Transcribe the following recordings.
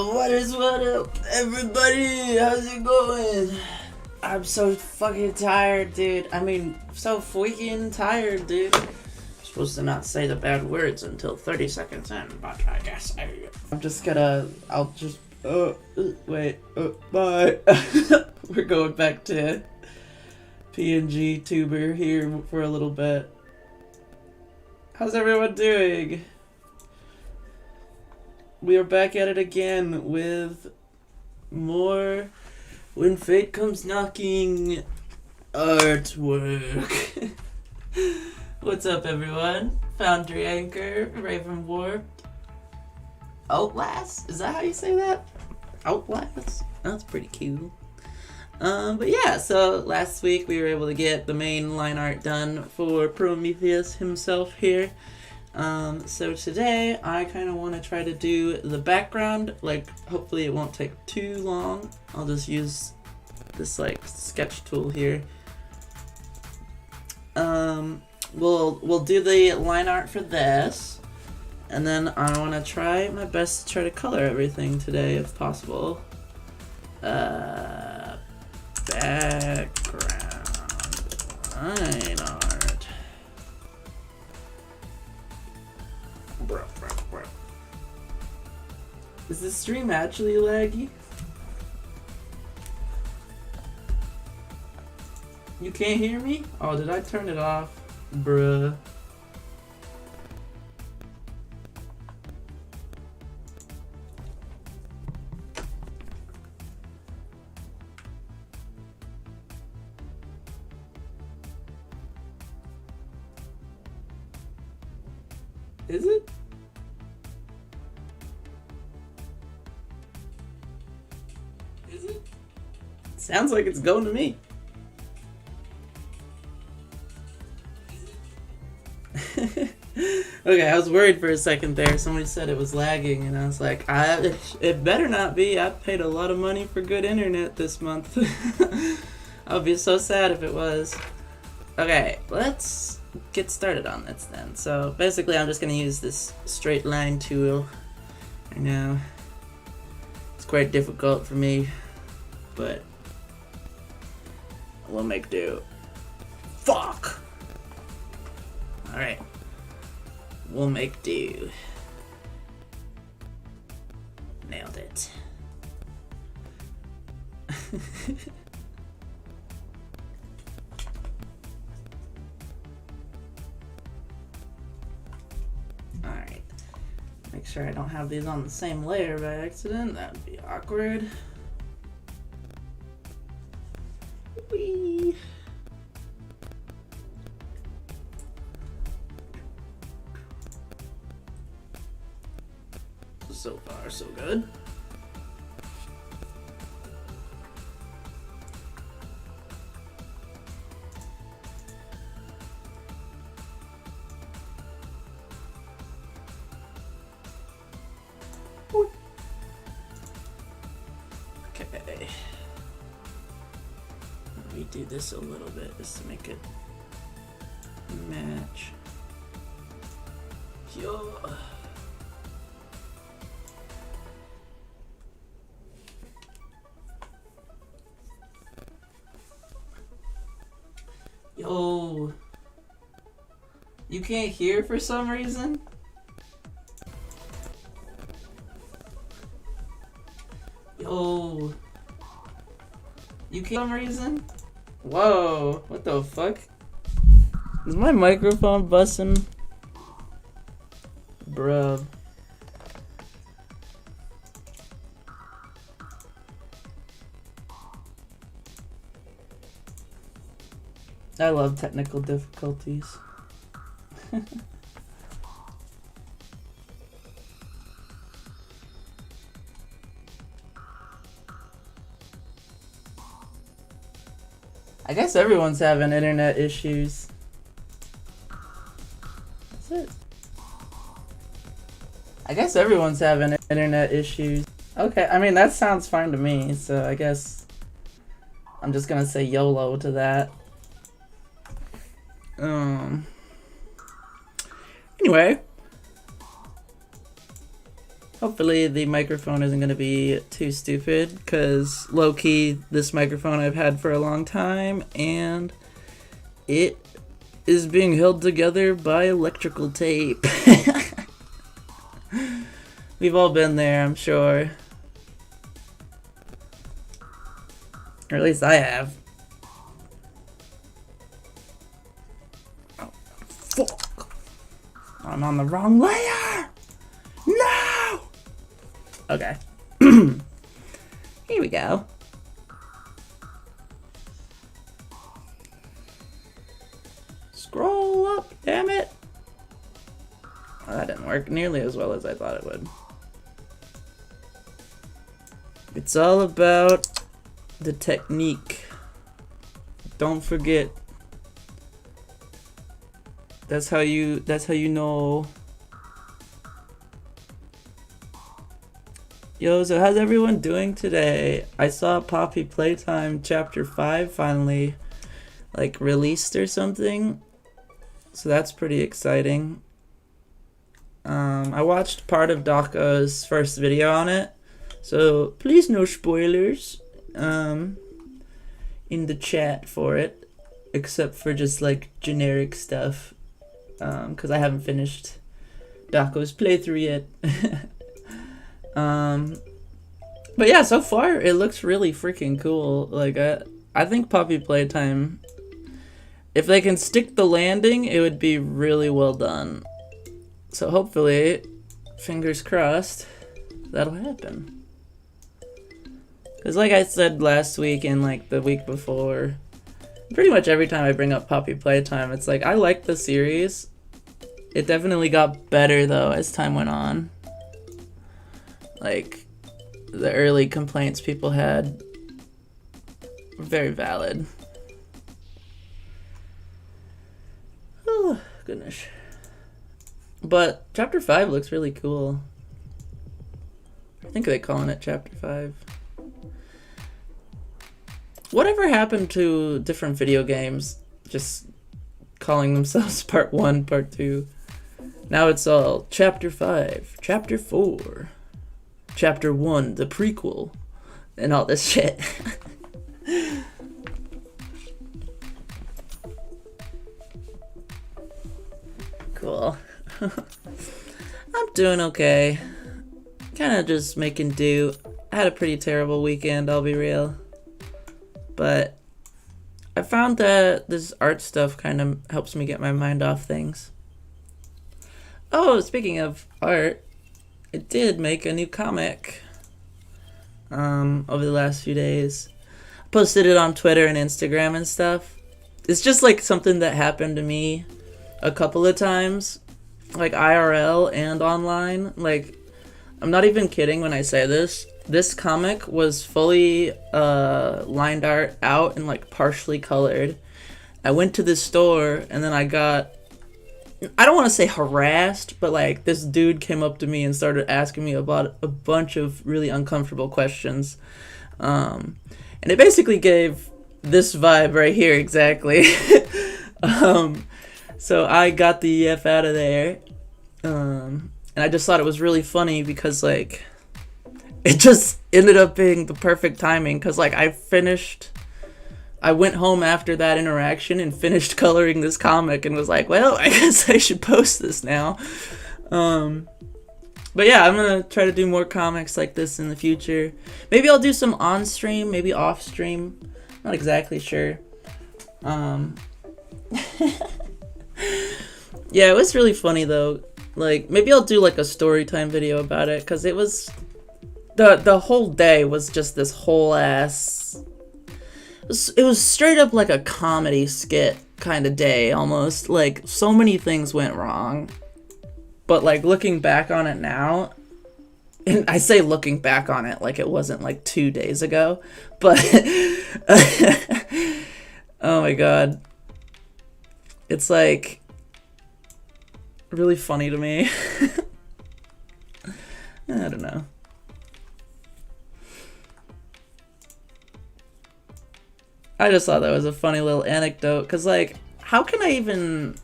What up, everybody? How's it going? I'm so fucking tired, dude. I mean, so freaking tired, dude. I'm supposed to not say the bad words until 30 seconds in, but I guess I'm just gonna, wait, bye. We're going back to PNG tuber here for a little bit. How's everyone doing? We are back at it again with more When Fate Comes Knocking artwork. What's up, everyone? Foundry Anchor, Raven Warped, Outlast? Is that how you say that? Outlast? That's pretty cool. But yeah, so last week we were able to get the main line art done for Prometheus himself here. So today I kind of want to try to do the background, like hopefully it won't take too long. I'll just use this like sketch tool here. We'll do the line art for this, and then I want to try my best to try to color everything today if possible. Background line art. Is this stream actually laggy? You can't hear me? Oh, did I turn it off? Bruh. Is it? Is it? Sounds like it's going to me. Okay, I was worried for a second there. Somebody said it was lagging, and I was like, it better not be. I paid a lot of money for good internet this month. I would be so sad if it was. Okay, let's get started on this then. So basically I'm just going to use this straight line tool. I know it's quite difficult for me, but we'll make do. Fuck! Alright. We'll make do. Nailed it. Alright. Make sure I don't have these on the same layer by accident. That would be awkward. Whee! So far, so good. Okay. Let me do this a little bit just to make it match. Yo. Yo, you can't hear for some reason? Yo, you can't for some reason? Whoa, what the fuck? Is my microphone busting? Bruh. I love technical difficulties. I guess everyone's having internet issues. That's it. I guess everyone's having internet issues. Okay, I mean, that sounds fine to me, so I guess I'm just gonna say YOLO to that. Anyway, Hopefully the microphone isn't going to be too stupid, because low-key, this microphone I've had for a long time, and it is being held together by electrical tape. We've all been there, I'm sure. Or at least I have. Oh, fuck. I'm on the wrong layer! No! Okay. Here we go. Scroll up, damn it! Oh, that didn't work nearly as well as I thought it would. It's all about the technique. Don't forget. That's how you know. Yo, so how's everyone doing today? I saw Poppy Playtime Chapter 5 finally like released or something. So that's pretty exciting. I watched part of Dako's first video on it. So please no spoilers in the chat for it, except for just like generic stuff, because I haven't finished Dako's playthrough yet. But yeah, so far it looks really freaking cool. Like I think Poppy Playtime, if they can stick the landing, it would be really well done. So hopefully, fingers crossed, that'll happen. Because like I said last week and like the week before, pretty much every time I bring up Poppy Playtime, it's like, I like the series. It definitely got better though as time went on. Like, the early complaints people had were very valid. Oh, goodness. But Chapter 5 looks really cool. I think they're calling it Chapter 5. Whatever happened to different video games just calling themselves Part 1, Part 2? Now it's all Chapter 5, Chapter 4, Chapter 1, the prequel, and all this shit. Cool. I'm doing okay. Kind of just making do. I had a pretty terrible weekend, I'll be real. But I found that this art stuff kind of helps me get my mind off things. Oh, speaking of art, I did make a new comic over the last few days. I posted it on Twitter and Instagram and stuff. It's just like something that happened to me a couple of times, like IRL and online. Like, I'm not even kidding when I say this. This comic was fully lined art out and like partially colored. I went to the store and then I got, I don't want to say harassed, but like this dude came up to me and started asking me about a bunch of really uncomfortable questions. And it basically gave this vibe right here exactly. So I got the F out of there. And I just thought it was really funny because like it just ended up being the perfect timing, because like I went home after that interaction and finished coloring this comic and was like, well, I guess I should post this now. But yeah, I'm gonna try to do more comics like this in the future. Maybe I'll do some on stream, maybe off stream. Not exactly sure. Yeah, it was really funny though. Like, maybe I'll do like a story time video about it, because it was the whole day was just this whole ass, it was straight up like a comedy skit kind of day almost. Like, so many things went wrong, but like looking back on it now, and I say looking back on it like it wasn't like 2 days ago, but oh my god, it's like really funny to me. I don't know. I just thought that was a funny little anecdote, because like, how can I even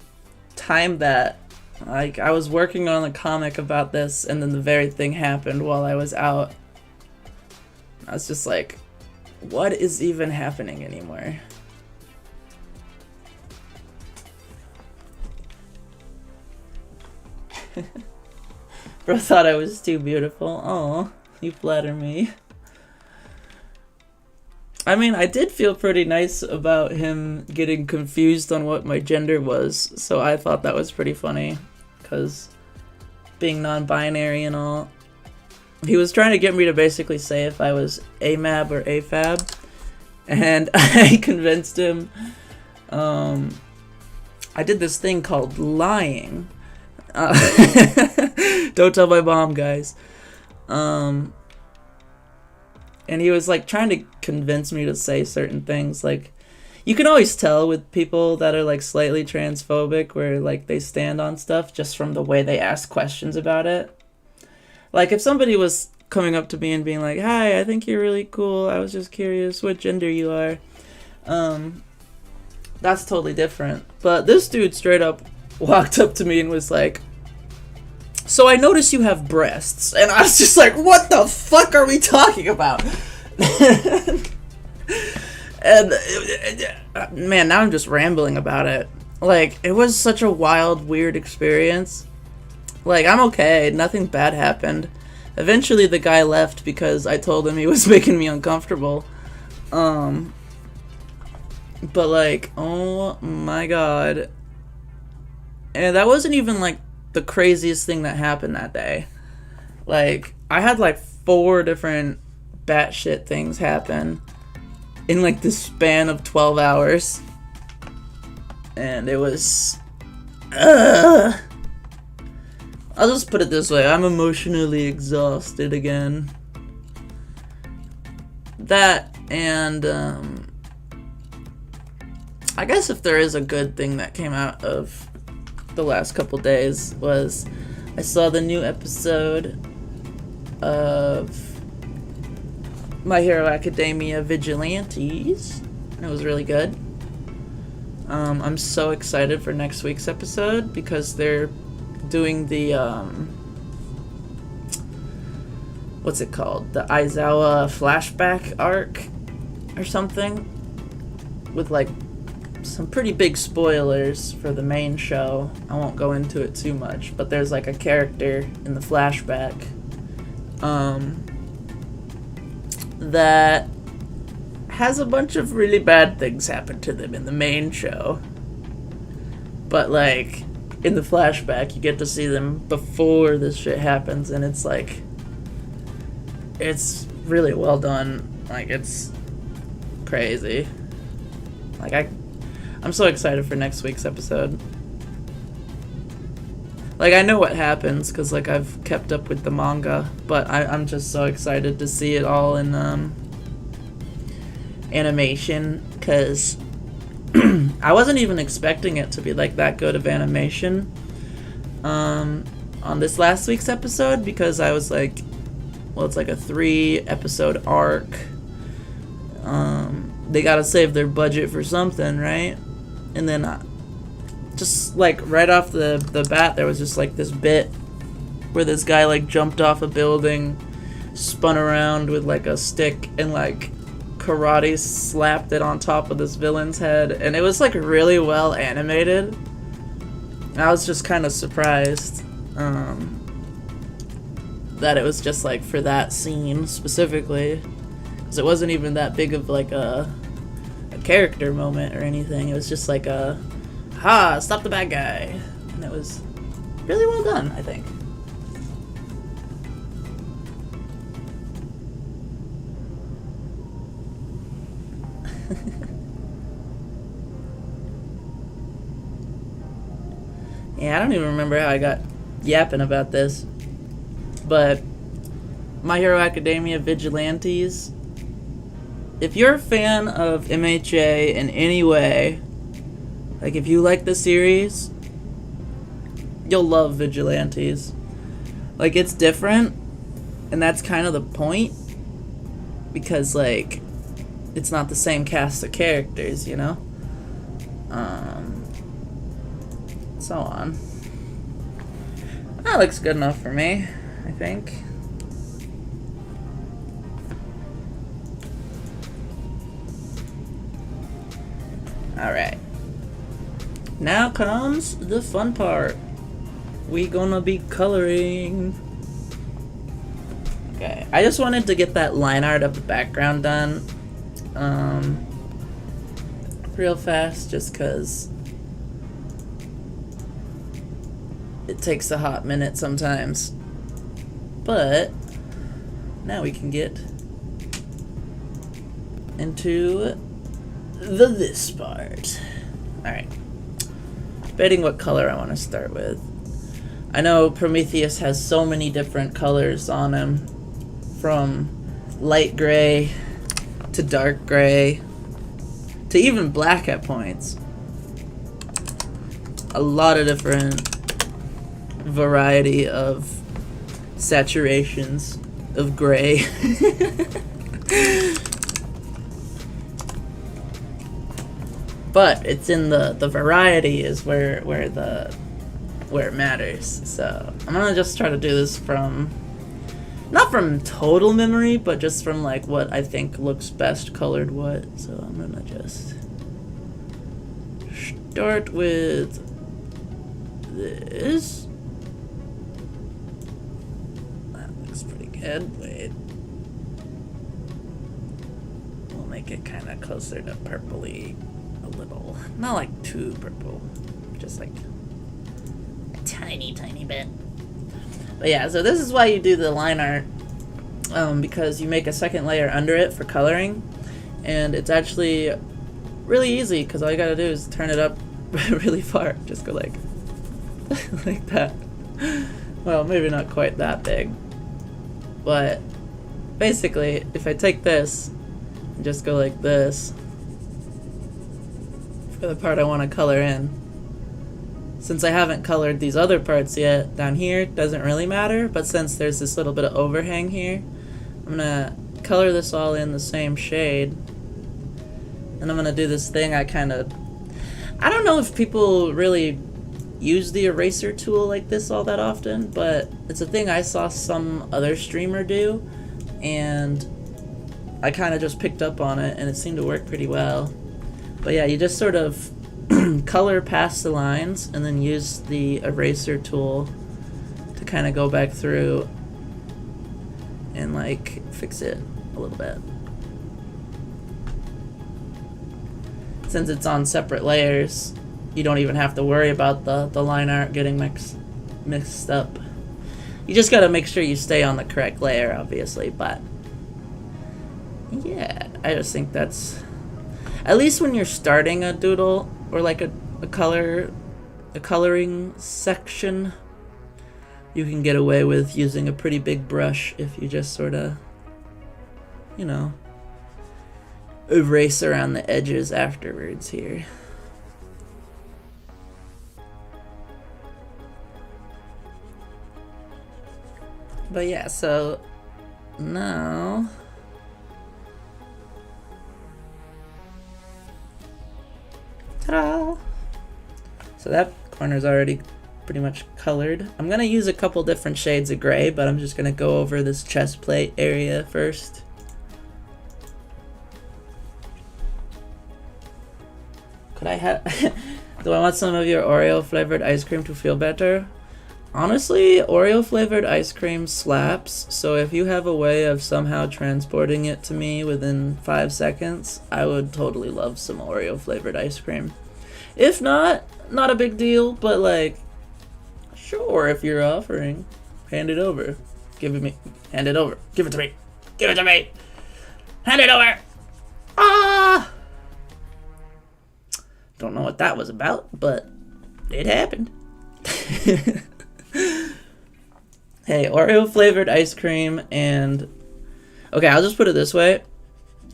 time that Like, I was working on a comic about this, and then the very thing happened while I was out. I was just like, what is even happening anymore? Bro thought I was too beautiful. Oh, you flatter me. I mean, I did feel pretty nice about him getting confused on what my gender was, so I thought that was pretty funny, because being non-binary and all. He was trying to get me to basically say if I was AMAB or AFAB, and I convinced him. I did this thing called lying. Don't tell my mom, guys. And he was like trying to convince me to say certain things. Like, you can always tell with people that are like slightly transphobic where like they stand on stuff just from the way they ask questions about it. Like, if somebody was coming up to me and being like, hi, I think you're really cool, I was just curious what gender you are, that's totally different. But this dude straight up walked up to me and was like, so I notice you have breasts. And I was just like, what the fuck are we talking about? And man, now I'm just rambling about it. Like, it was such a wild, weird experience. Like, I'm okay, nothing bad happened. Eventually the guy left because I told him he was making me uncomfortable. But like, oh my god. And that wasn't even like the craziest thing that happened that day. Like, I had like 4 different batshit things happen in like the span of 12 hours. And it was... I'll just put it this way, I'm emotionally exhausted again. That, and, I guess if there is a good thing that came out of the last couple days was I saw the new episode of My Hero Academia Vigilantes, and it was really good. I'm so excited for next week's episode because they're doing the what's it called, the Aizawa flashback arc or something, with like some pretty big spoilers for the main show. I won't go into it too much, but there's like a character in the flashback that has a bunch of really bad things happen to them in the main show, but like in the flashback you get to see them before this shit happens, and it's like, it's really well done. Like, it's crazy. Like, I'm so excited for next week's episode. Like, I know what happens because like I've kept up with the manga, but I'm just so excited to see it all in animation, because I wasn't even expecting it to be like that good of animation on this last week's episode, because I was like, well, it's like a 3-episode arc. They gotta save their budget for something, right? And then just like right off the bat, there was just like this bit where this guy like jumped off a building, spun around with like a stick, and like karate slapped it on top of this villain's head, and it was like really well animated. I was just kind of surprised that it was just like for that scene specifically, because it wasn't even that big of like a character moment or anything. It was just like a stop the bad guy, and it was really well done, I think. Yeah, I don't even remember how I got yapping about this, but My Hero Academia Vigilantes, if you're a fan of MHA in any way, like if you like the series, you'll love Vigilantes. Like, it's different, and that's kind of the point, because like it's not the same cast of characters, you know? So on. That looks good enough for me, I think. Alright. Now comes the fun part. We gonna be coloring. Okay, I just wanted to get that line art of the background done real fast, just cause it takes a hot minute sometimes. But now we can get into this part. Alright. Debating what color I want to start with. I know Prometheus has so many different colors on him, from light gray to dark gray to even black at points. A lot of different variety of saturations of gray. But it's in the variety is where it matters. So I'm gonna just try to do this from, not from total memory, but just from like what I think looks best colored what. So I'm gonna just start with this. That looks pretty good. Wait. We'll make it kind of closer to purpley a little. Not like too purple. Just like a tiny bit. But yeah, so this is why you do the line art, because you make a second layer under it for coloring, and it's actually really easy because all you gotta do is turn it up really far. Just go like like that. Well, maybe not quite that big, but basically if I take this and just go like this for the part I want to color in, since I haven't colored these other parts yet, down here doesn't really matter, but since there's this little bit of overhang here, I'm gonna color this all in the same shade, and I'm gonna do this thing I don't know if people really use the eraser tool like this all that often, but it's a thing I saw some other streamer do, and I kind of just picked up on it, and it seemed to work pretty well. But yeah, you just sort of color past the lines and then use the eraser tool to kind of go back through and like fix it a little bit. Since it's on separate layers, you don't even have to worry about the line art getting mixed up. You just gotta make sure you stay on the correct layer, obviously, but yeah, I just think that's, at least when you're starting a doodle or like a coloring section, you can get away with using a pretty big brush if you just sort of, you know, erase around the edges afterwards here. But yeah, so now ta-da! So that corner's already pretty much colored. I'm gonna use a couple different shades of gray, but I'm just gonna go over this chest plate area first. Could I have do I want some of your Oreo flavored ice cream to feel better? Honestly, Oreo flavored ice cream slaps, so if you have a way of somehow transporting it to me within 5 seconds, I would totally love some Oreo flavored ice cream. If not, not a big deal, but like, sure, if you're offering, hand it over. Give it me. Hand it over. Give it to me. Give it to me. Hand it over. Ah! Don't know what that was about, but it happened. Hey, Oreo flavored ice cream and... Okay, I'll just put it this way.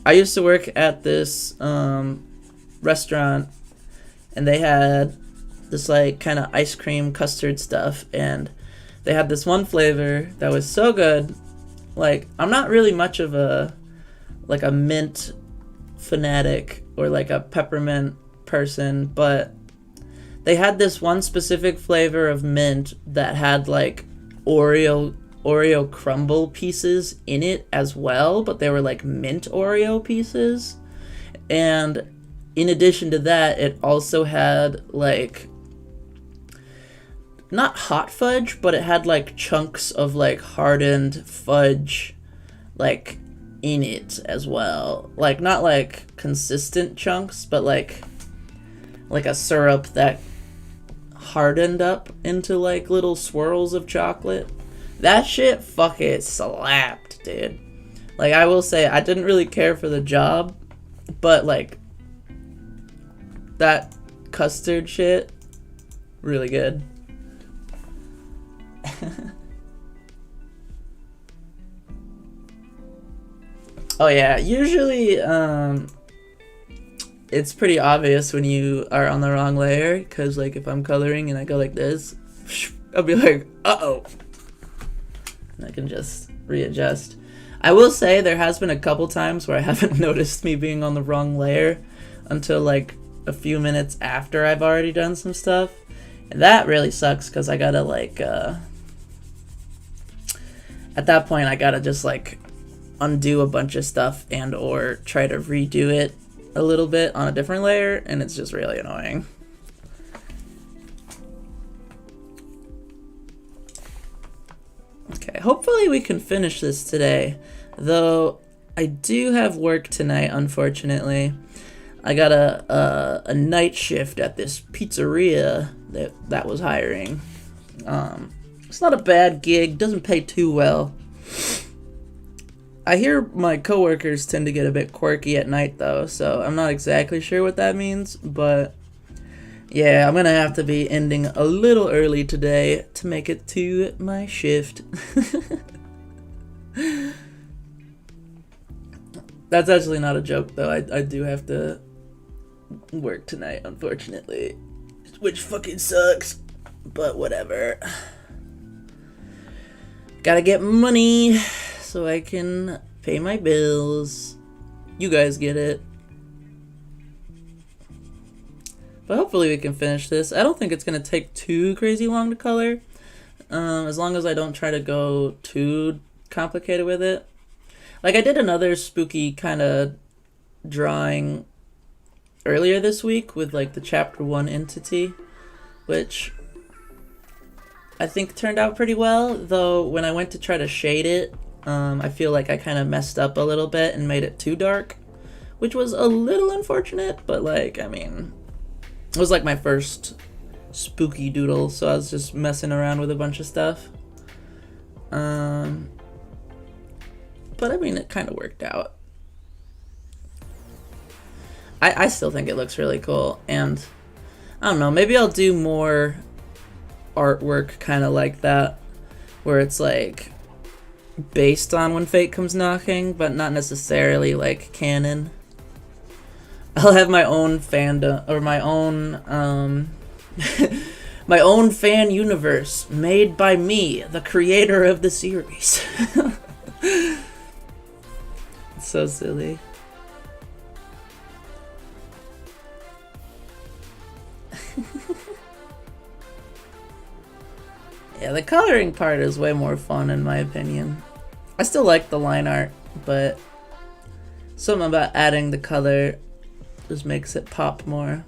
I used to work at this restaurant, and they had this like kind of ice cream custard stuff, and they had this one flavor that was so good. Like, I'm not really much of a mint fanatic or like a peppermint person, but they had this one specific flavor of mint that had like Oreo crumble pieces in it as well, but they were like mint Oreo pieces. And in addition to that, it also had like not hot fudge, but it had like chunks of like hardened fudge like in it as well. Like not like consistent chunks, but like a syrup that hardened up into like little swirls of chocolate. That shit fucking slapped, dude. Like, I will say, I didn't really care for the job, but like that custard shit, really good. Oh yeah, usually it's pretty obvious when you are on the wrong layer, because like if I'm coloring and I go like this, I'll be like, uh-oh. And I can just readjust. I will say there has been a couple times where I haven't noticed me being on the wrong layer until like a few minutes after I've already done some stuff. And that really sucks, because I gotta like, at that point I gotta just like undo a bunch of stuff and or try to redo it a little bit on a different layer, and it's just really annoying. Okay, hopefully we can finish this today, though I do have work tonight, unfortunately. I got a night shift at this pizzeria that was hiring. It's not a bad gig, doesn't pay too well. I hear my coworkers tend to get a bit quirky at night though, so I'm not exactly sure what that means, but yeah, I'm gonna have to be ending a little early today to make it to my shift. That's actually not a joke though, I do have to work tonight, unfortunately, which fucking sucks, but whatever. Gotta get money so I can pay my bills. You guys get it. But hopefully we can finish this. I don't think it's gonna take too crazy long to color, as long as I don't try to go too complicated with it. Like I did another spooky kind of drawing earlier this week with like the chapter 1 entity, which I think turned out pretty well, though when I went to try to shade it, I feel like I kind of messed up a little bit and made it too dark, which was a little unfortunate, but like, I mean, it was like my first spooky doodle, so I was just messing around with a bunch of stuff. But I mean, it kind of worked out. I still think it looks really cool, and I don't know, maybe I'll do more artwork kind of like that, where it's like based on When Fate Comes Knocking, but not necessarily like canon. I'll have my own fandom, or my own my own fan universe made by me, the creator of the series. It's so silly. Yeah, the coloring part is way more fun in my opinion. I still like the line art, but something about adding the color just makes it pop more.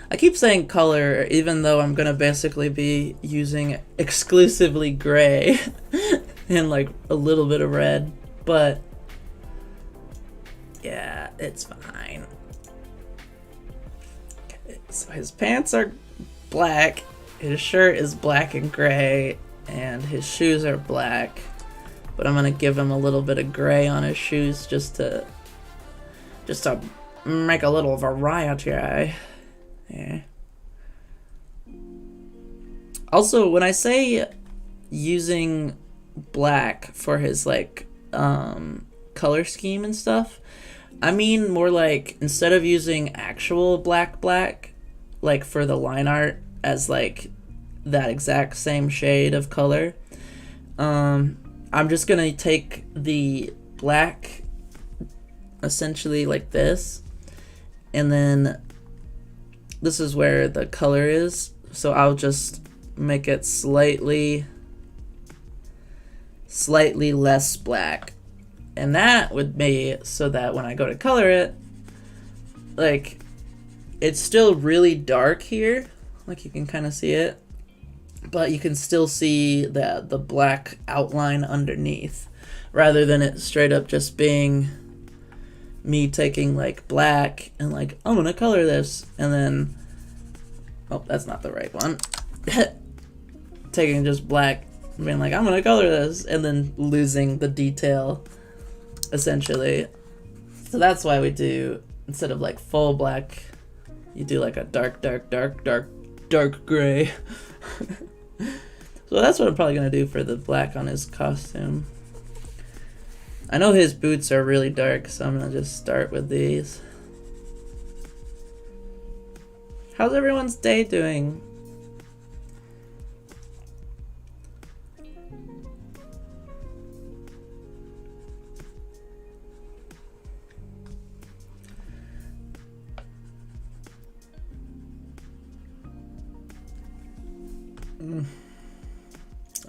I keep saying color even though I'm gonna basically be using exclusively gray and like a little bit of red, but yeah, it's fine. Okay, so his pants are black, his shirt is black and gray, and his shoes are black, but I'm gonna give him a little bit of gray on his shoes just to make a little variety. Yeah. Also, when I say using black for his like color scheme and stuff, I mean more like instead of using actual black like for the line art as like that exact same shade of color, I'm just gonna take the black essentially like this, and then this is where the color is. So I'll just make it slightly less black. And that would be so that when I go to color it, like, it's still really dark here. Like, you can kind of see it. But you can still see the black outline underneath. Rather than it straight up just being me taking, like, black and, like, I'm gonna color this. And then, oh, that's not the right one. Taking just black, being like, I'm gonna color this. And then losing the detail, essentially. So that's why we do, instead of like full black, you do like a dark gray. So that's what I'm probably gonna do for the black on his costume. I know his boots are really dark, so I'm gonna just start with these. How's everyone's day doing?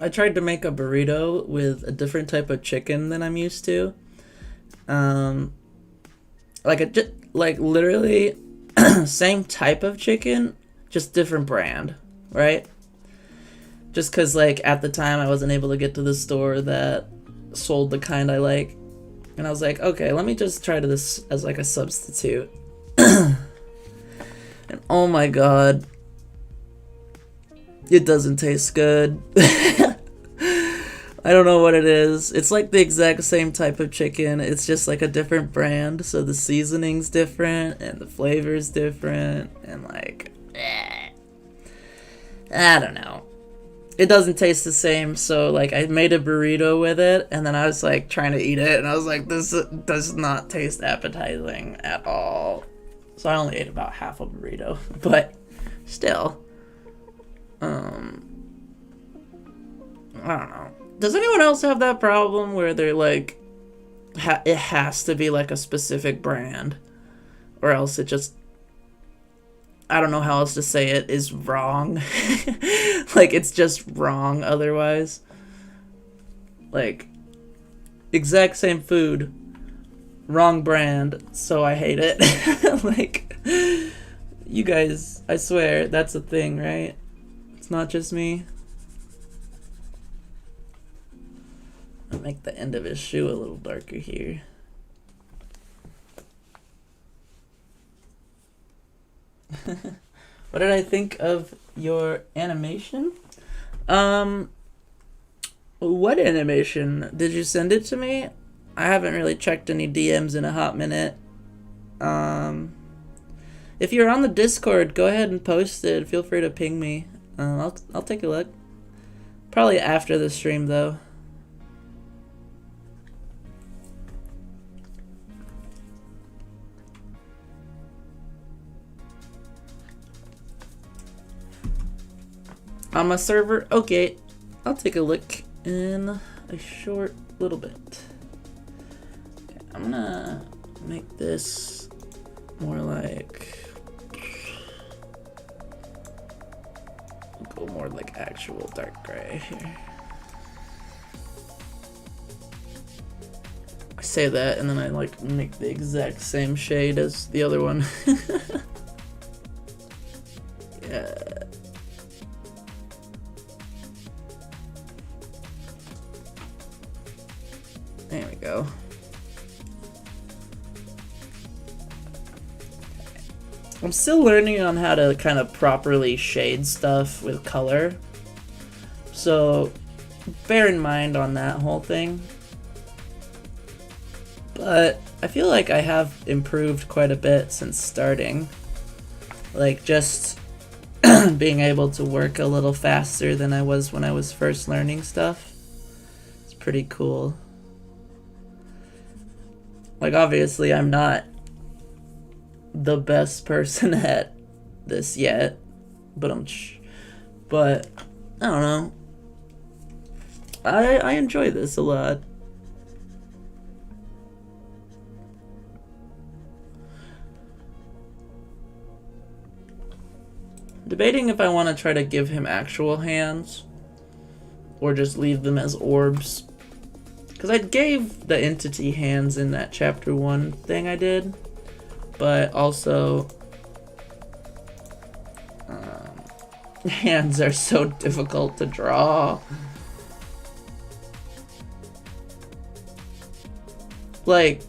I tried to make a burrito with a different type of chicken than I'm used to. Like literally same type of chicken, just different brand, right? Just because, like, at the time I wasn't able to get to the store that sold the kind I like. And I was like, okay, let me just try this as like a substitute. And oh my god, it doesn't taste good. I don't know what it is. It's like the exact same type of chicken. It's just like a different brand. So the seasoning's different and the flavor's different. And like, I don't know. It doesn't taste the same. So like I made a burrito with it. And then I was like trying to eat it. And I was like, this does not taste appetizing at all. So I only ate about half a burrito. But still. I don't know. Does anyone else have that problem where they're like, it has to be like a specific brand, or else it just, I don't know how else to say it, is wrong. Like, it's just wrong otherwise. Like, exact same food, wrong brand, so I hate it. Like, you guys, I swear, that's a thing, right? It's not just me. I'll make the end of his shoe a little darker here. What did I think of your animation? What animation? Did you send it to me? I haven't really checked any DMs in a hot minute. If you're on the Discord, go ahead and post it. Feel free to ping me. I'll take a look. Probably after the stream, though. On my server? Okay. I'll take a look in a short little bit. Okay, I'm gonna make this more like... We'll go more like actual dark gray here. I say that and then I like make the exact same shade as the other one. Yeah. There we go. I'm still learning on how to kind of properly shade stuff with color. So bear in mind on that whole thing. But I feel like I have improved quite a bit since starting. Like just being able to work a little faster than I was when I was first learning stuff. It's pretty cool. Like, obviously, I'm not the best person at this yet, but I don't know. I enjoy this a lot. debating if I want to try to give him actual hands or just leave them as orbs. Because I gave the entity hands in that chapter 1 thing I did, but also hands are so difficult to draw. Like,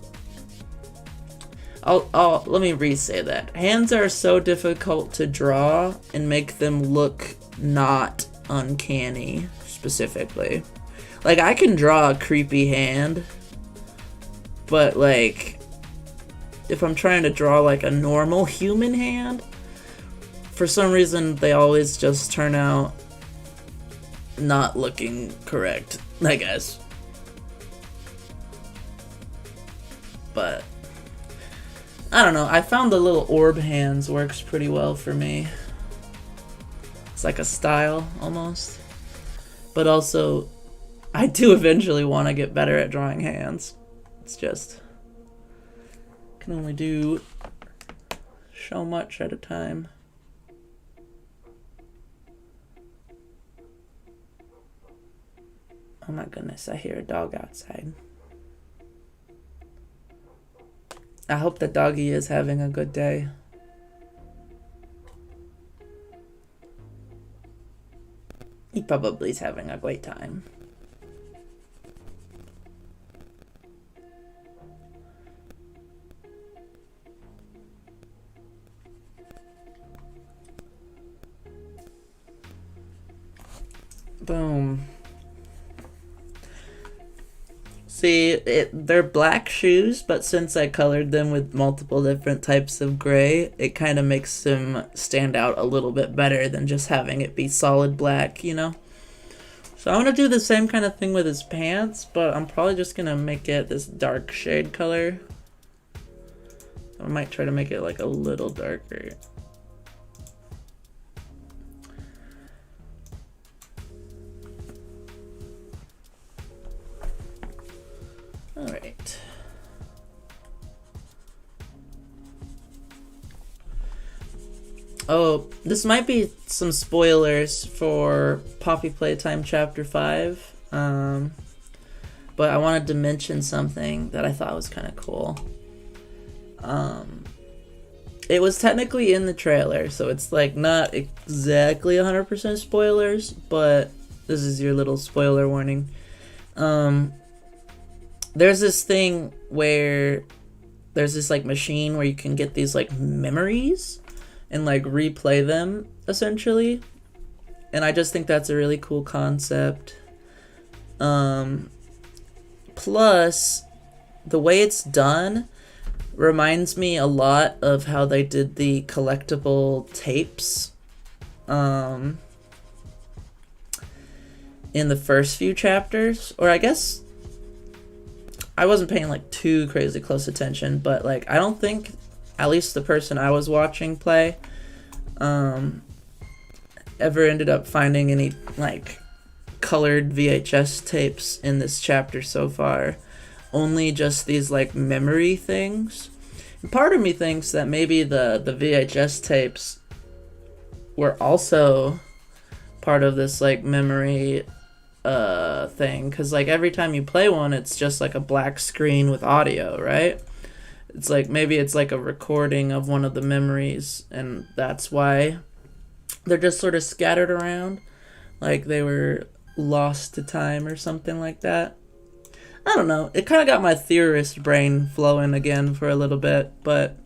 let me re-say that. Hands are so difficult to draw and make them look not uncanny, specifically. Like, I can draw a creepy hand, but, like, if I'm trying to draw, like, a normal human hand, for some reason, they always just turn out not looking correct, I guess. But I don't know, I found the little orb hands works pretty well for me. It's like a style, almost. But also, I do eventually want to get better at drawing hands. It's just, can only do so much at a time. Oh my goodness, I hear a dog outside. I hope the doggy is having a good day. He probably is having a great time. Boom. See, they're black shoes, but since I colored them with multiple different types of gray, it kind of makes them stand out a little bit better than just having it be solid black, you know? So I'm going to do the same kind of thing with his pants, but I'm probably just going to make it this dark shade color. I might try to make it like a little darker. Alright. Oh, this might be some spoilers for Poppy Playtime Chapter 5. But I wanted to mention something that I thought was kind of cool. It was technically in the trailer, so it's like not exactly 100% spoilers, but this is your little spoiler warning. There's this thing where there's this like machine where you can get these like memories and like replay them essentially, and I just think that's a really cool concept. Plus the way it's done reminds me a lot of how they did the collectible tapes in the first few chapters, or I guess I wasn't paying like too crazy close attention, but like I don't think, at least the person I was watching play, ever ended up finding any like colored VHS tapes in this chapter so far. Only just these like memory things. And part of me thinks that maybe the VHS tapes were also part of this like memory thing, because like every time you play one, it's just like a black screen with audio, right? It's like maybe it's like a recording of one of the memories, and that's why they're just sort of scattered around, like they were lost to time or something like that. I don't know, it kind of got my theorist brain flowing again for a little bit, but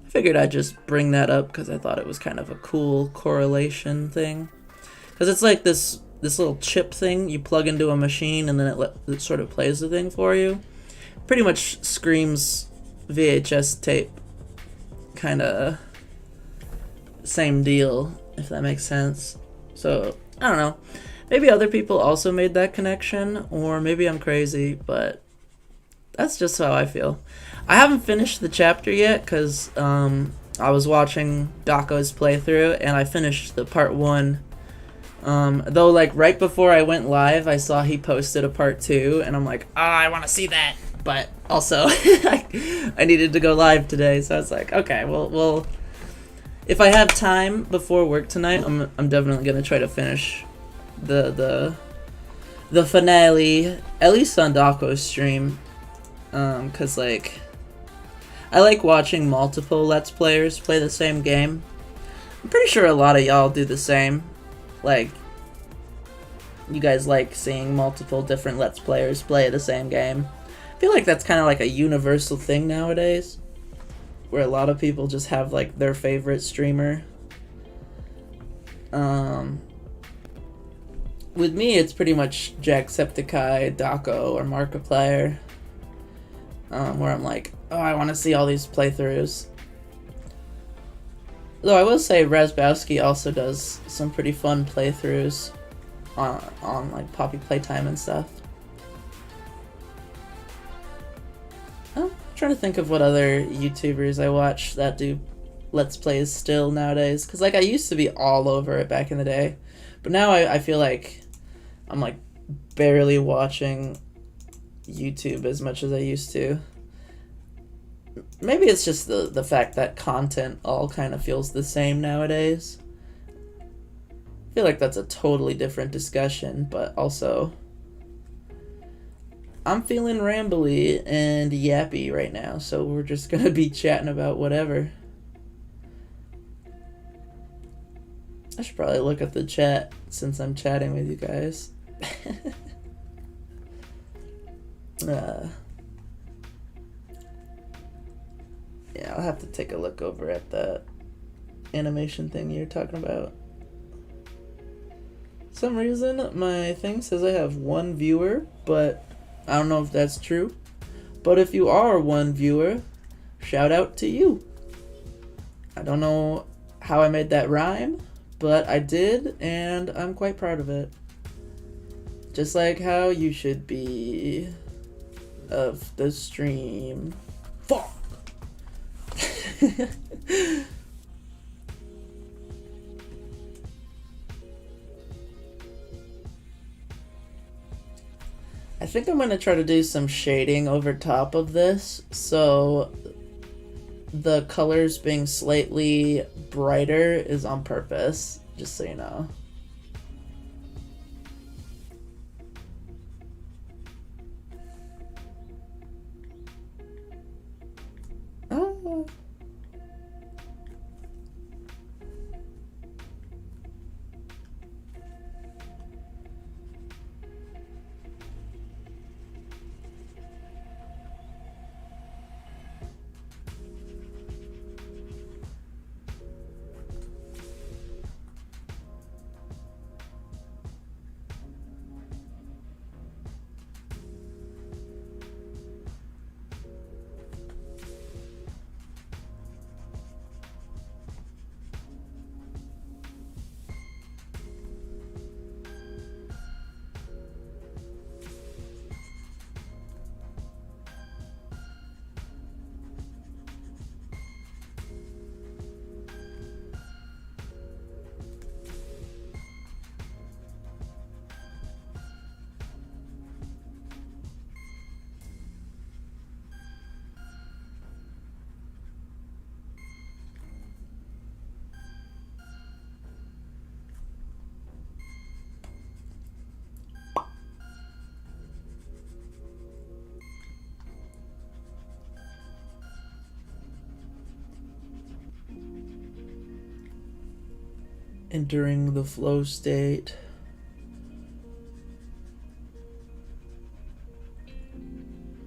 I figured I'd just bring that up because I thought it was kind of a cool correlation thing, because it's like this little chip thing you plug into a machine and then it sort of plays the thing for you. Pretty much screams VHS tape, kind of same deal, if that makes sense. So I don't know, maybe other people also made that connection, or maybe I'm crazy, but that's just how I feel. I haven't finished the chapter yet because I was watching Dako's playthrough and I finished the part 1. Though like right before I went live, I saw he posted a part 2 and I'm like, I want to see that. But also I needed to go live today, so I was like, okay, well, If I have time before work tonight, I'm definitely gonna try to finish the finale, at least on Dako's stream, cause like I like watching multiple Let's Players play the same game. I'm pretty sure a lot of y'all do the same. Like, you guys like seeing multiple different Let's Players play the same game. I feel like that's kind of like a universal thing nowadays, where a lot of people just have like their favorite streamer. With me, it's pretty much Jacksepticeye, Dako, or Markiplier, where I'm like, oh, I want to see all these playthroughs. Though I will say Razbowski also does some pretty fun playthroughs on like Poppy Playtime and stuff. I'm trying to think of what other YouTubers I watch that do Let's Plays still nowadays. Because like I used to be all over it back in the day. But now I feel like I'm like barely watching YouTube as much as I used to. Maybe it's just the fact that content all kind of feels the same nowadays. I feel like that's a totally different discussion, but also I'm feeling rambly and yappy right now, so we're just gonna be chatting about whatever. I should probably look at the chat since I'm chatting with you guys. Yeah, I'll have to take a look over at that animation thing you're talking about. For some reason, my thing says I have one viewer, but I don't know if that's true. But if you are one viewer, shout out to you. I don't know how I made that rhyme, but I did, and I'm quite proud of it. Just like how you should be of the stream. Fuck! I think I'm going to try to do some shading over top of this, so the colors being slightly brighter is on purpose, just so you know. Oh. Entering the flow state.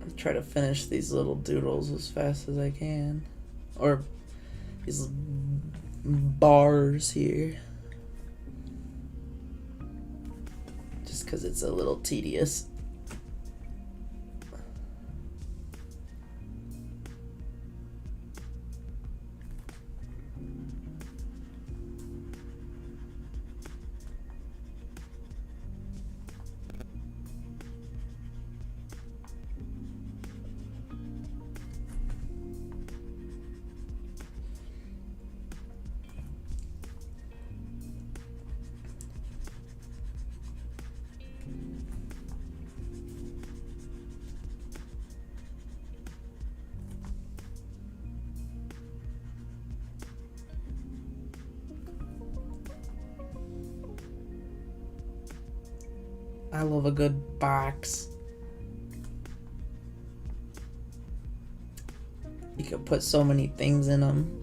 I'll try to finish these little doodles as fast as I can. Or these bars here. Just because it's a little tedious. I love a good box. You can put so many things in them.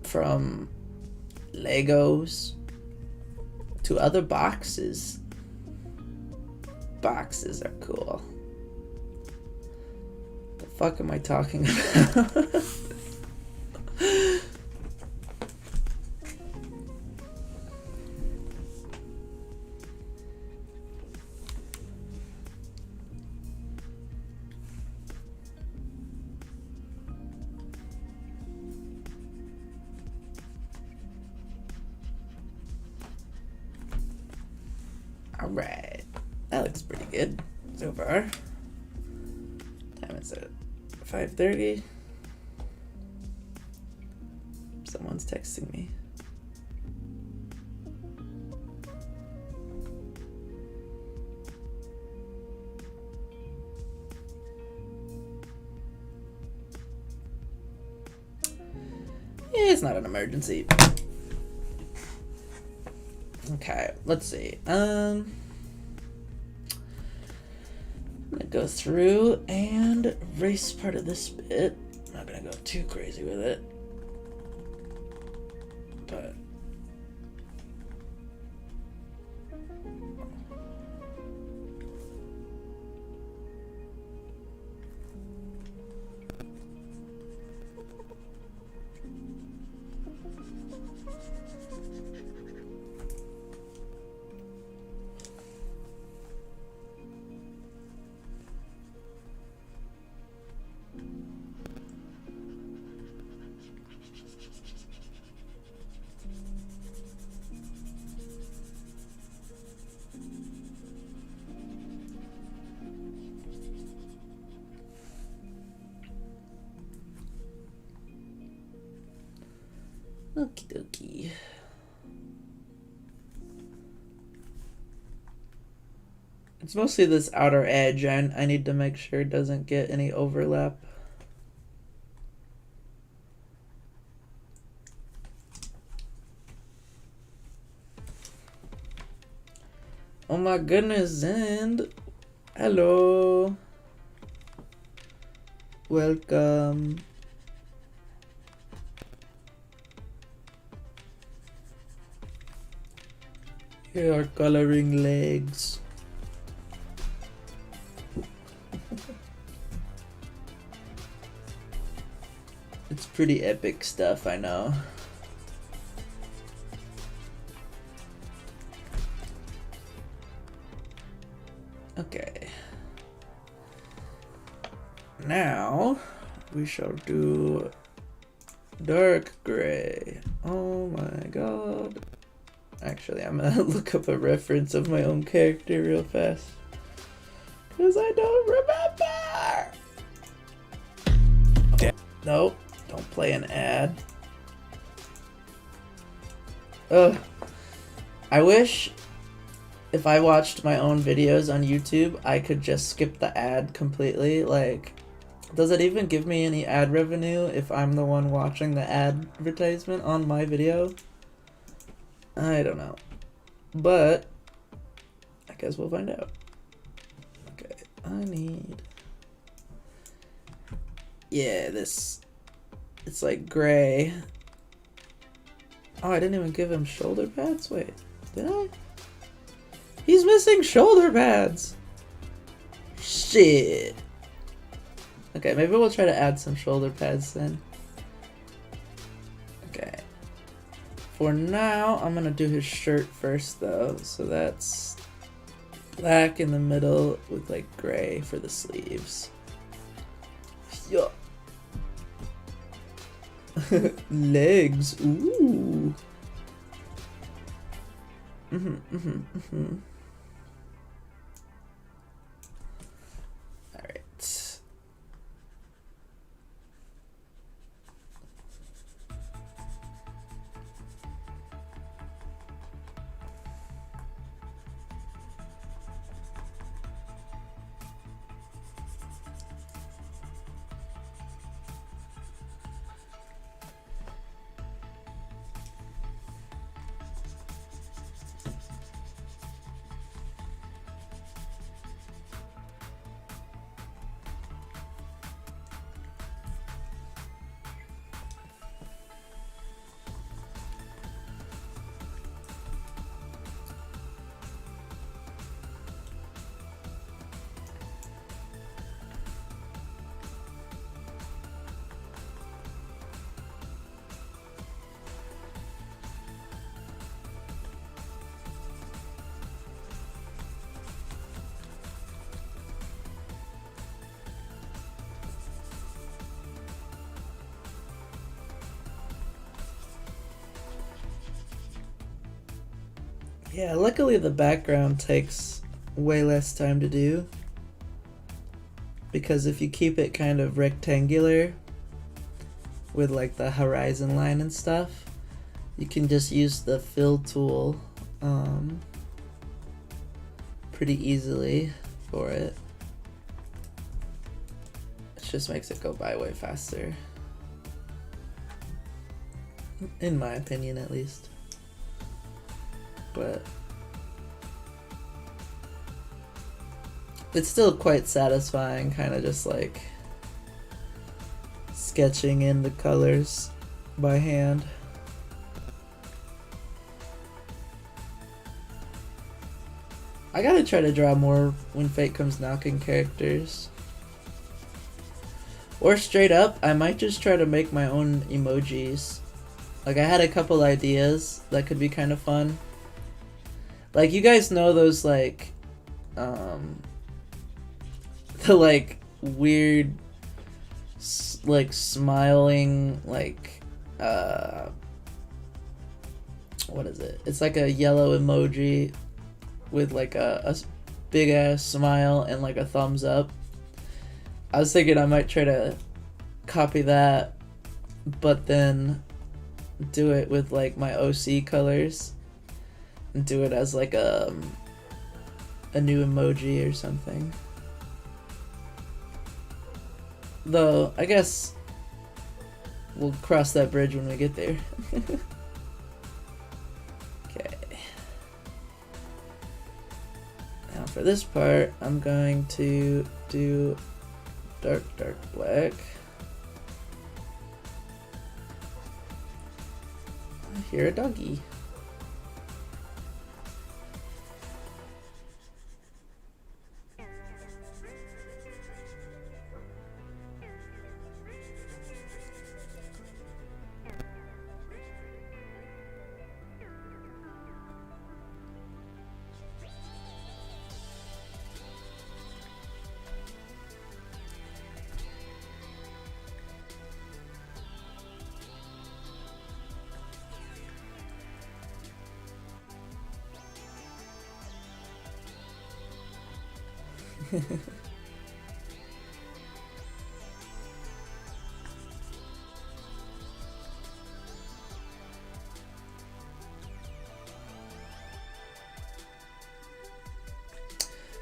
From Legos to other boxes. Boxes are cool. The fuck am I talking about? Alright. That looks pretty good so far. Time is it? 5:30. Someone's texting me. Yeah, it's not an emergency. Okay, let's see. I'm gonna go through and erase part of this bit. I'm not gonna go too crazy with it. But okie dokie. It's mostly this outer edge. I need to make sure it doesn't get any overlap. Oh my goodness, and hello. Welcome. Here are coloring legs. It's pretty epic stuff, I know. Okay. Now we shall do dark gray. Oh my god. Actually, I'm gonna look up a reference of my own character real fast. Because I don't remember! Nope, don't play an ad. Ugh. I wish if I watched my own videos on YouTube, I could just skip the ad completely. Like, does it even give me any ad revenue if I'm the one watching the advertisement on my video? I don't know. But I guess we'll find out. Okay, I need... Yeah, this... It's like gray. Oh, I didn't even give him shoulder pads? Wait, did I? He's missing shoulder pads! Shit. Okay, maybe we'll try to add some shoulder pads then. Okay. For now, I'm gonna do his shirt first though. So that's black in the middle with like gray for the sleeves. Yeah. Legs. Ooh. Alright. Yeah, luckily the background takes way less time to do, because if you keep it kind of rectangular with like the horizon line and stuff, you can just use the fill tool pretty easily for it. It just makes it go by way faster, in my opinion at least. But it's still quite satisfying, kind of just like sketching in the colors by hand. I gotta try to draw more When Fate Comes Knocking characters. Or straight up, I might just try to make my own emojis. Like, I had a couple ideas that could be kind of fun. Like, you guys know those, like, the, like, weird, like, smiling, like, what is it? It's like a yellow emoji with, like, a big-ass smile and, like, a thumbs up. I was thinking I might try to copy that, but then do it with, like, my OC colors. And do it as like a new emoji or something. Though, I guess we'll cross that bridge when we get there. Okay. Now for this part, I'm going to do dark black. I hear a doggy.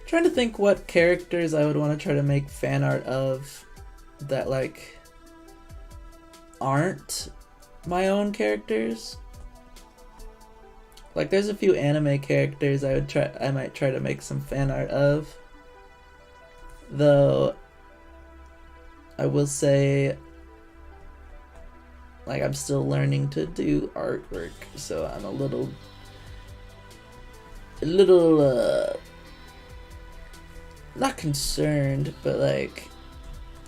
Trying to think what characters I would want to try to make fan art of that like aren't my own characters. Like there's a few anime characters I might try to make some fan art of. Though I will say, like, I'm still learning to do artwork, so I'm a little not concerned, but like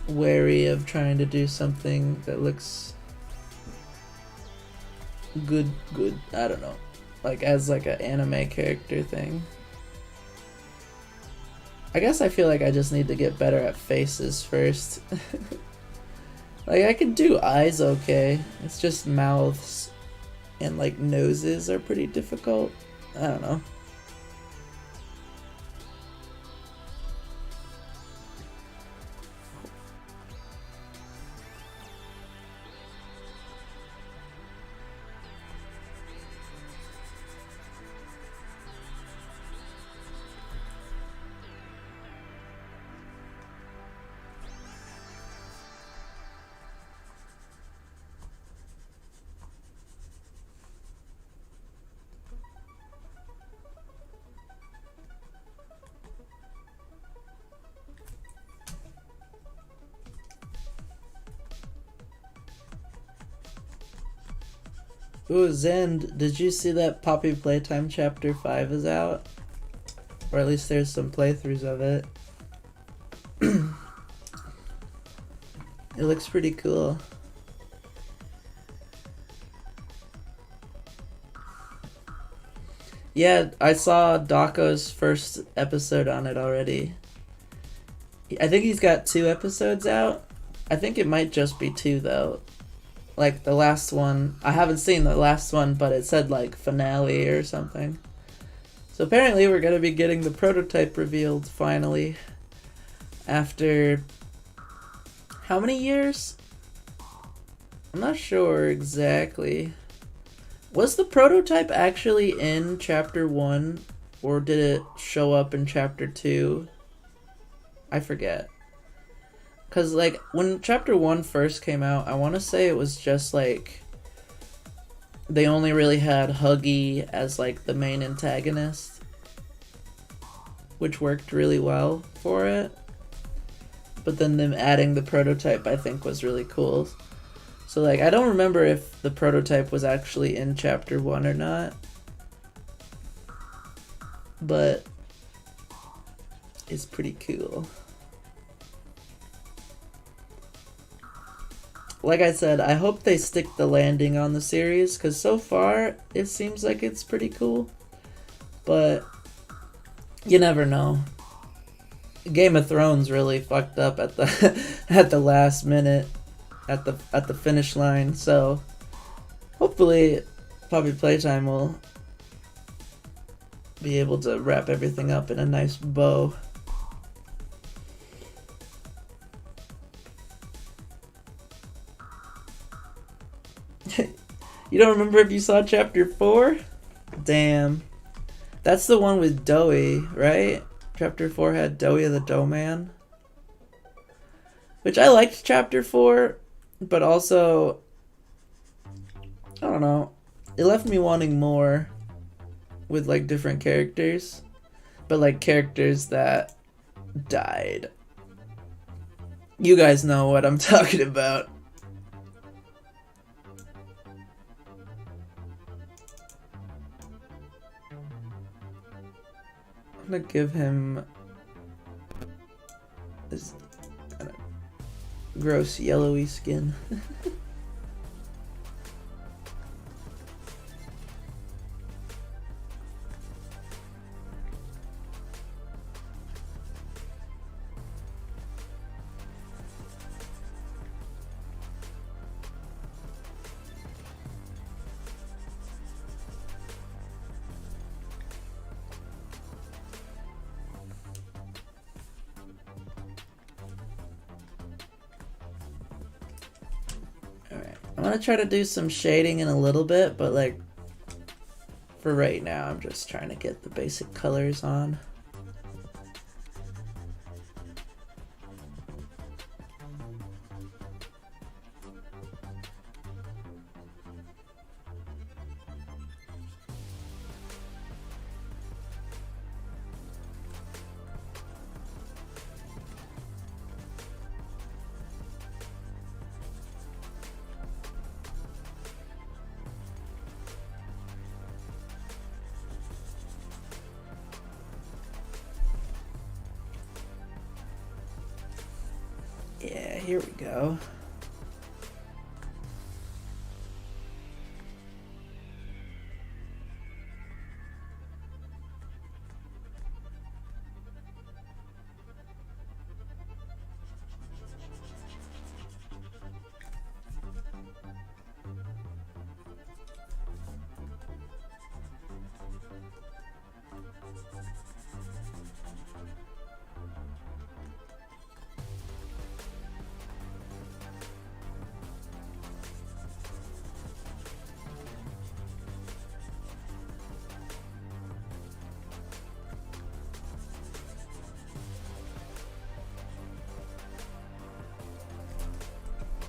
wary of trying to do something that looks good. I don't know, like as like an anime character thing. I guess I feel like I just need to get better at faces first. Like I can do eyes okay. It's just mouths and like noses are pretty difficult. I don't know. Ooh, Zend, did you see that Poppy Playtime Chapter 5 is out? Or at least there's some playthroughs of it. It looks pretty cool. Yeah, I saw Dako's first episode on it already. I think he's got 2 episodes out. I think it might just be 2 though. Like the last one, I haven't seen the last one, but it said like finale or something. So apparently we're going to be getting the prototype revealed finally after how many years? I'm not sure exactly. Was the prototype actually in chapter 1 or did it show up in chapter 2? I forget. Cuz like when chapter 1 first came out, I want to say it was just like they only really had Huggy as like the main antagonist, which worked really well for it. But then them adding the prototype I think was really cool. So like I don't remember if the prototype was actually in chapter 1 or not. But it's pretty cool. Like I said, I hope they stick the landing on the series, because so far it seems like it's pretty cool. But you never know. Game of Thrones really fucked up at the at the last minute, at the finish line. So hopefully Poppy Playtime will be able to wrap everything up in a nice bow. You don't remember if you saw chapter 4? Damn. That's the one with Doughy, right? Chapter 4 had Doughy the Dough Man. Which I liked chapter 4, but also, I don't know. It left me wanting more with like different characters. But like characters that died. You guys know what I'm talking about. I'm gonna give him this kind of gross yellowy skin. I'm gonna try to do some shading in a little bit, but like for right now I'm just trying to get the basic colors on. Yeah, here we go.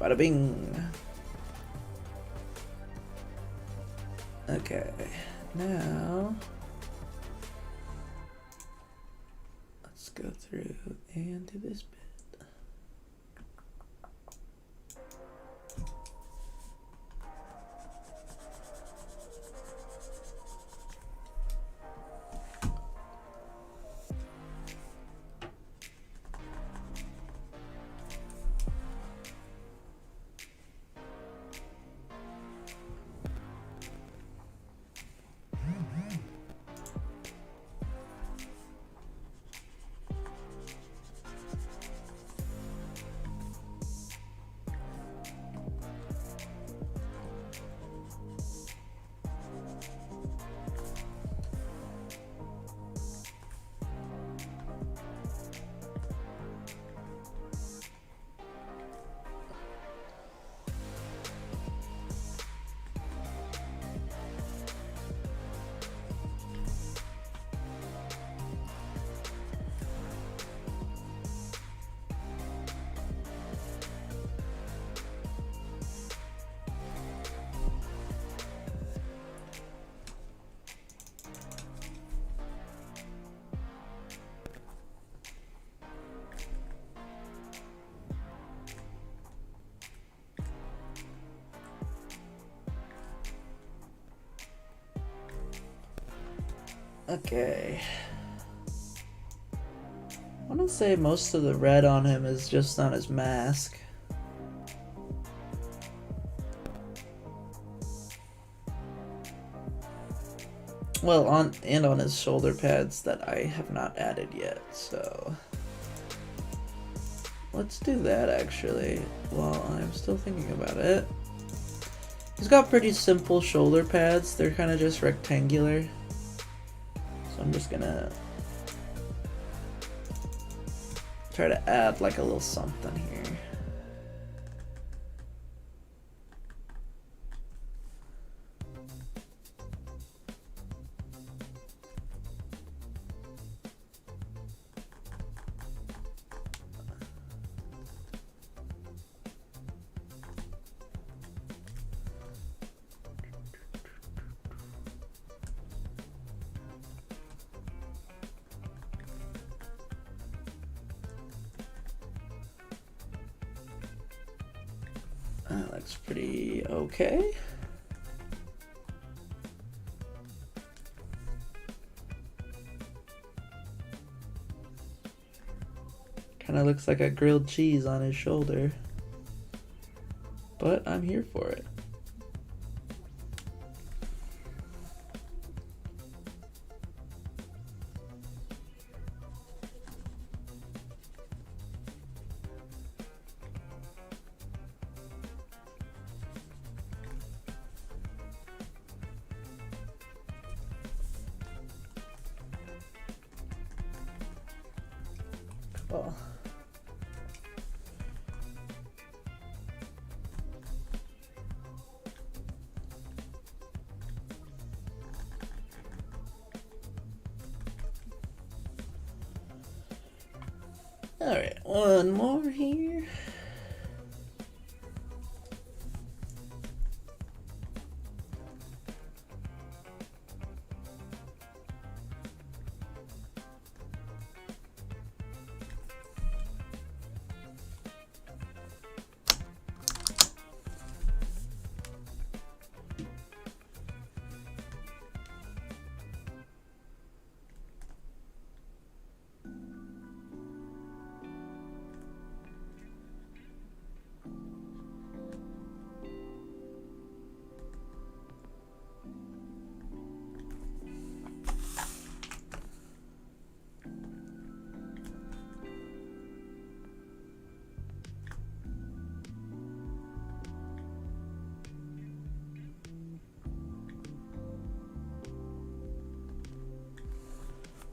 Bada bing. Okay, now let's go through and do this bit. Okay. I want to say most of the red on him is just on his mask. Well, on his shoulder pads that I have not added yet, so let's do that actually while I'm still thinking about it. He's got pretty simple shoulder pads. They're kind of just rectangular. So I'm just gonna try to add like a little something here. That looks pretty okay. Kind of looks like a grilled cheese on his shoulder, but I'm here for it. Cool. Alright, one more here.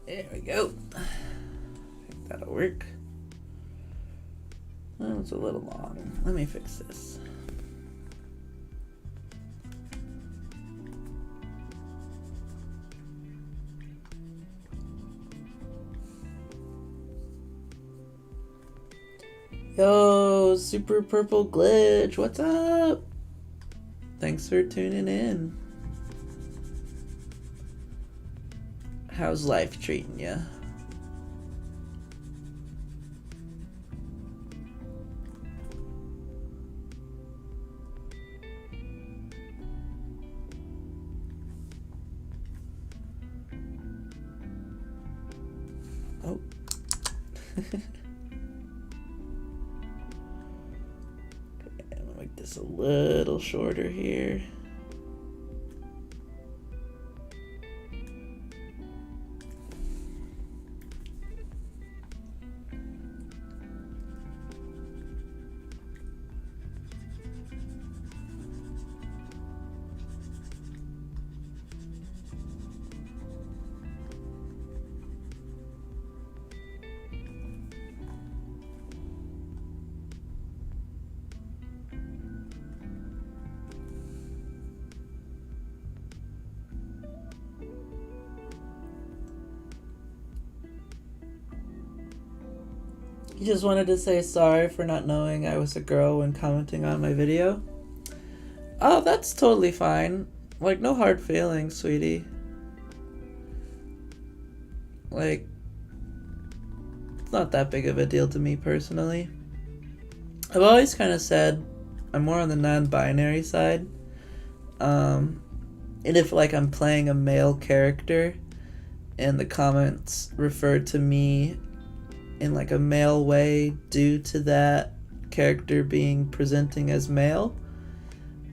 There we go. I think that'll work. Oh, it's a little long. Let me fix this. Yo, Super Purple Glitch, what's up? Thanks for tuning in. How's life treating ya? Oh. Okay, I'm gonna make this a little shorter here. You just wanted to say sorry for not knowing I was a girl when commenting on my video? Oh, that's totally fine. Like, no hard feelings, sweetie. Like, it's not that big of a deal to me personally. I've always kind of said I'm more on the non-binary side. And if, like, I'm playing a male character, and the comments refer to me in like a male way due to that character being presenting as male,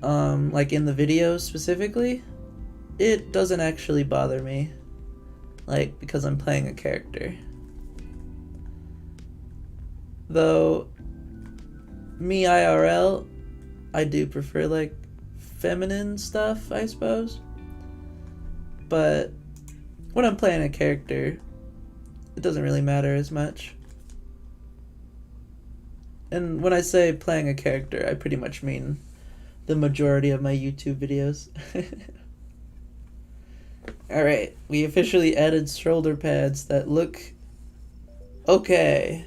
like in the video specifically, it doesn't actually bother me, like, because I'm playing a character. Though me IRL, I do prefer like feminine stuff, I suppose. But when I'm playing a character, it doesn't really matter as much. And when I say playing a character, I pretty much mean the majority of my YouTube videos. Alright, we officially added shoulder pads that look okay.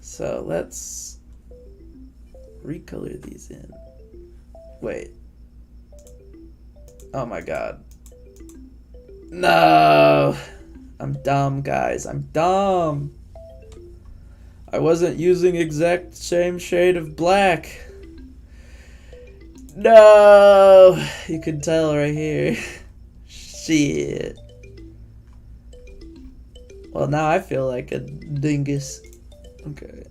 So let's recolor these in. Wait. Oh my god. No! I'm dumb, guys. I'm dumb. I wasn't using exact same shade of black. No! You can tell right here. Shit. Well, now I feel like a dingus. Okay.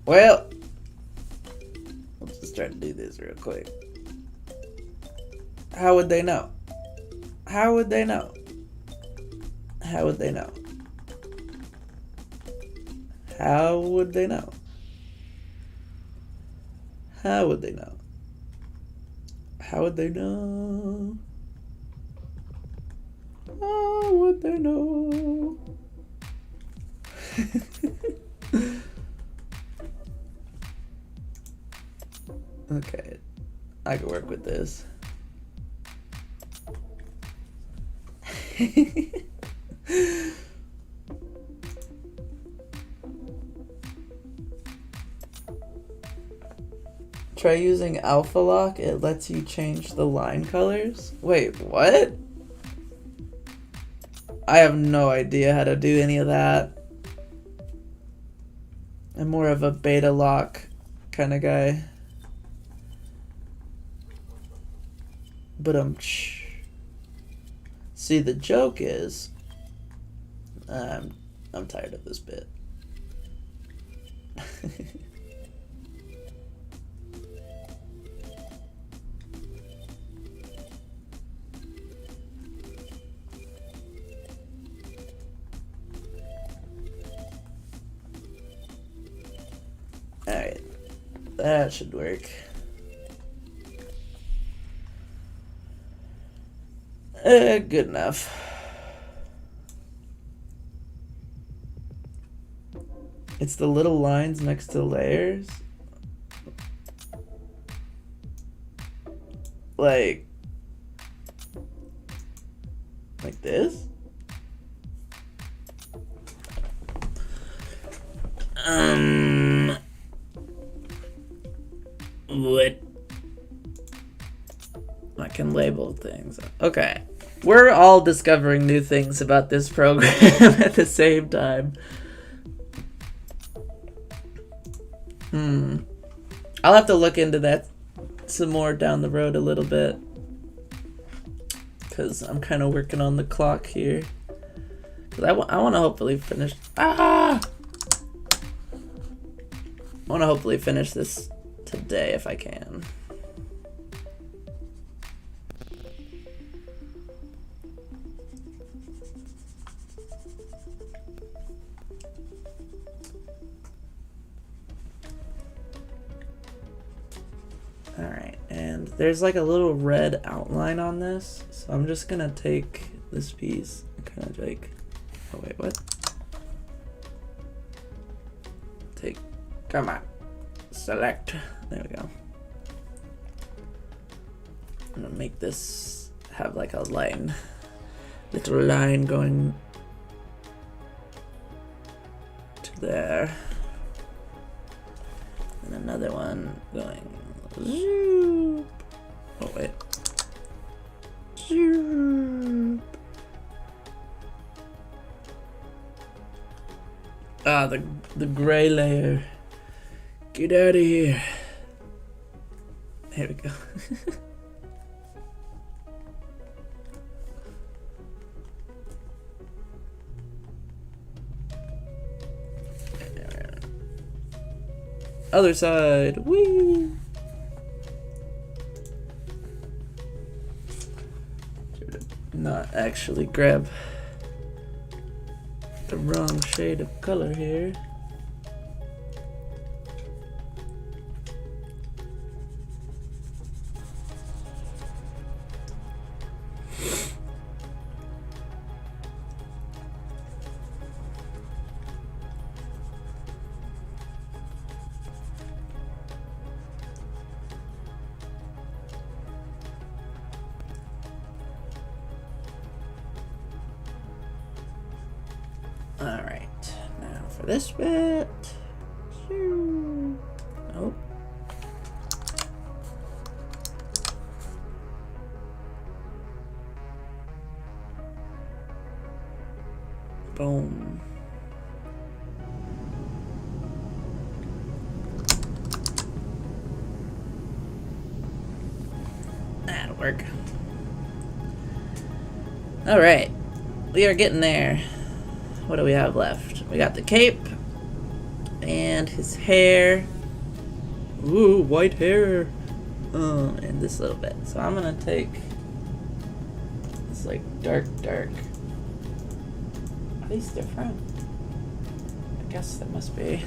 Well, let's just try to do this real quick. How would they know? How would they know? How would they know? How would they know? How would they know? How would they know? How would they know? Okay, I can work with this. Try using Alpha Lock, it lets you change the line colors. Wait, what? I have no idea how to do any of that. I'm more of a beta lock kind of guy. But see, the joke is, I'm tired of this bit. Alright, that should work. Good enough. It's the little lines next to layers. Like this? What? I can label things. Okay. We're all discovering new things about this program at the same time. I'll have to look into that some more down the road a little bit, because I'm kind of working on the clock here. Because I want to hopefully finish... I want to hopefully finish this today if I can. Alright, and there's like a little red outline on this, so I'm just gonna take this piece and kind of like, oh wait, what? Come on, select, there we go. I'm gonna make this have like a line, little line going to there, and another one going zoop. Oh wait, zoop. Ah, the gray layer. Get out of here. Here we go. Other side. Whee! Not actually grab the wrong shade of color here. Alright, now for this bit. Nope. Boom. That'll work. Alright, we are getting there. What do we have left? We got the cape and his hair. Ooh, white hair. And this little bit. So I'm gonna take this like dark. Are these different? I guess that must be.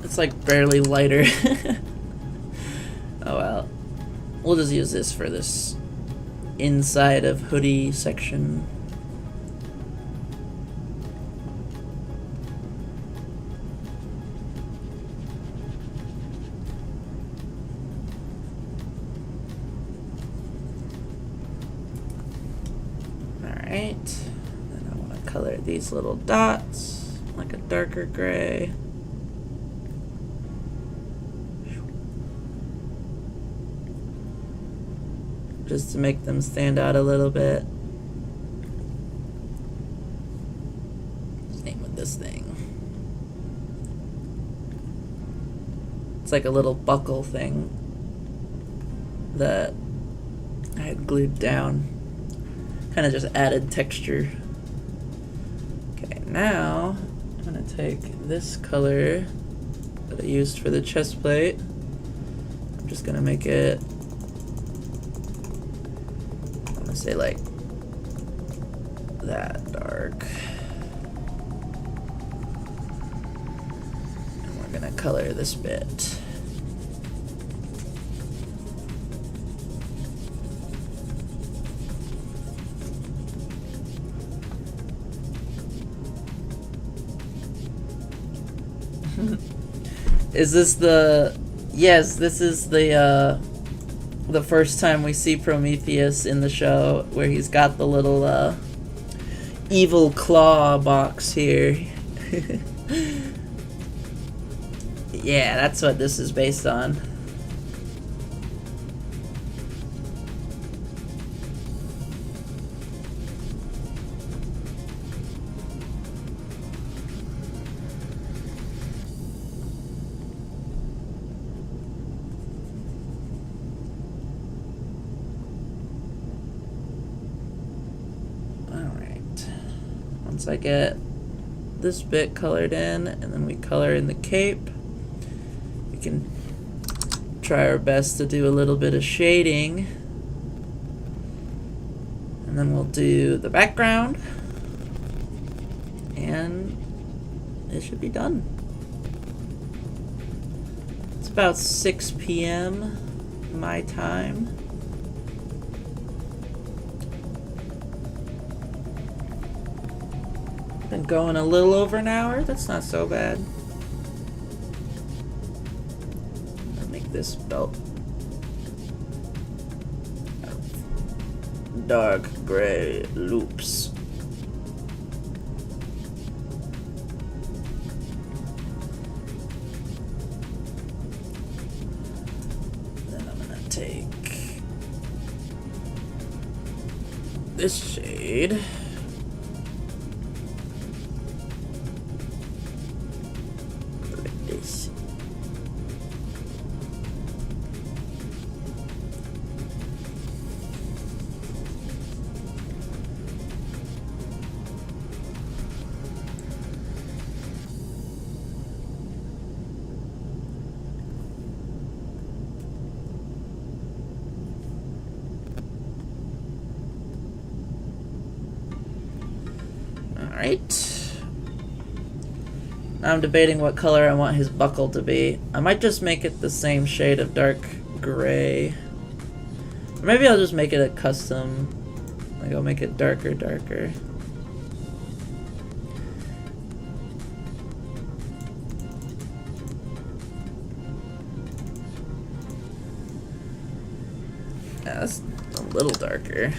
It's like barely lighter. Oh well. We'll just use this for this inside of hoodie section. Alright, then I want to color these little dots like a darker gray. Just to make them stand out a little bit. Same with this thing. It's like a little buckle thing that I had glued down. Kind of just added texture. Okay, now I'm gonna take this color that I used for the chest plate. I'm just gonna make it, say like that dark. And we're gonna color this bit. Is this the... Yes, this is the first time we see Prometheus in the show, where he's got the little evil claw box here. Yeah, that's what this is based on. Once I get this bit colored in, and then we color in the cape, we can try our best to do a little bit of shading. And then we'll do the background, and it should be done. It's about 6 p.m. my time. Been going a little over an hour. That's not so bad. I'll make this belt dark gray loops. Then I'm gonna take this shade. Alright. Now I'm debating what color I want his buckle to be. I might just make it the same shade of dark gray. Or maybe I'll just make it a custom. Like I'll make it darker. Yeah, that's a little darker.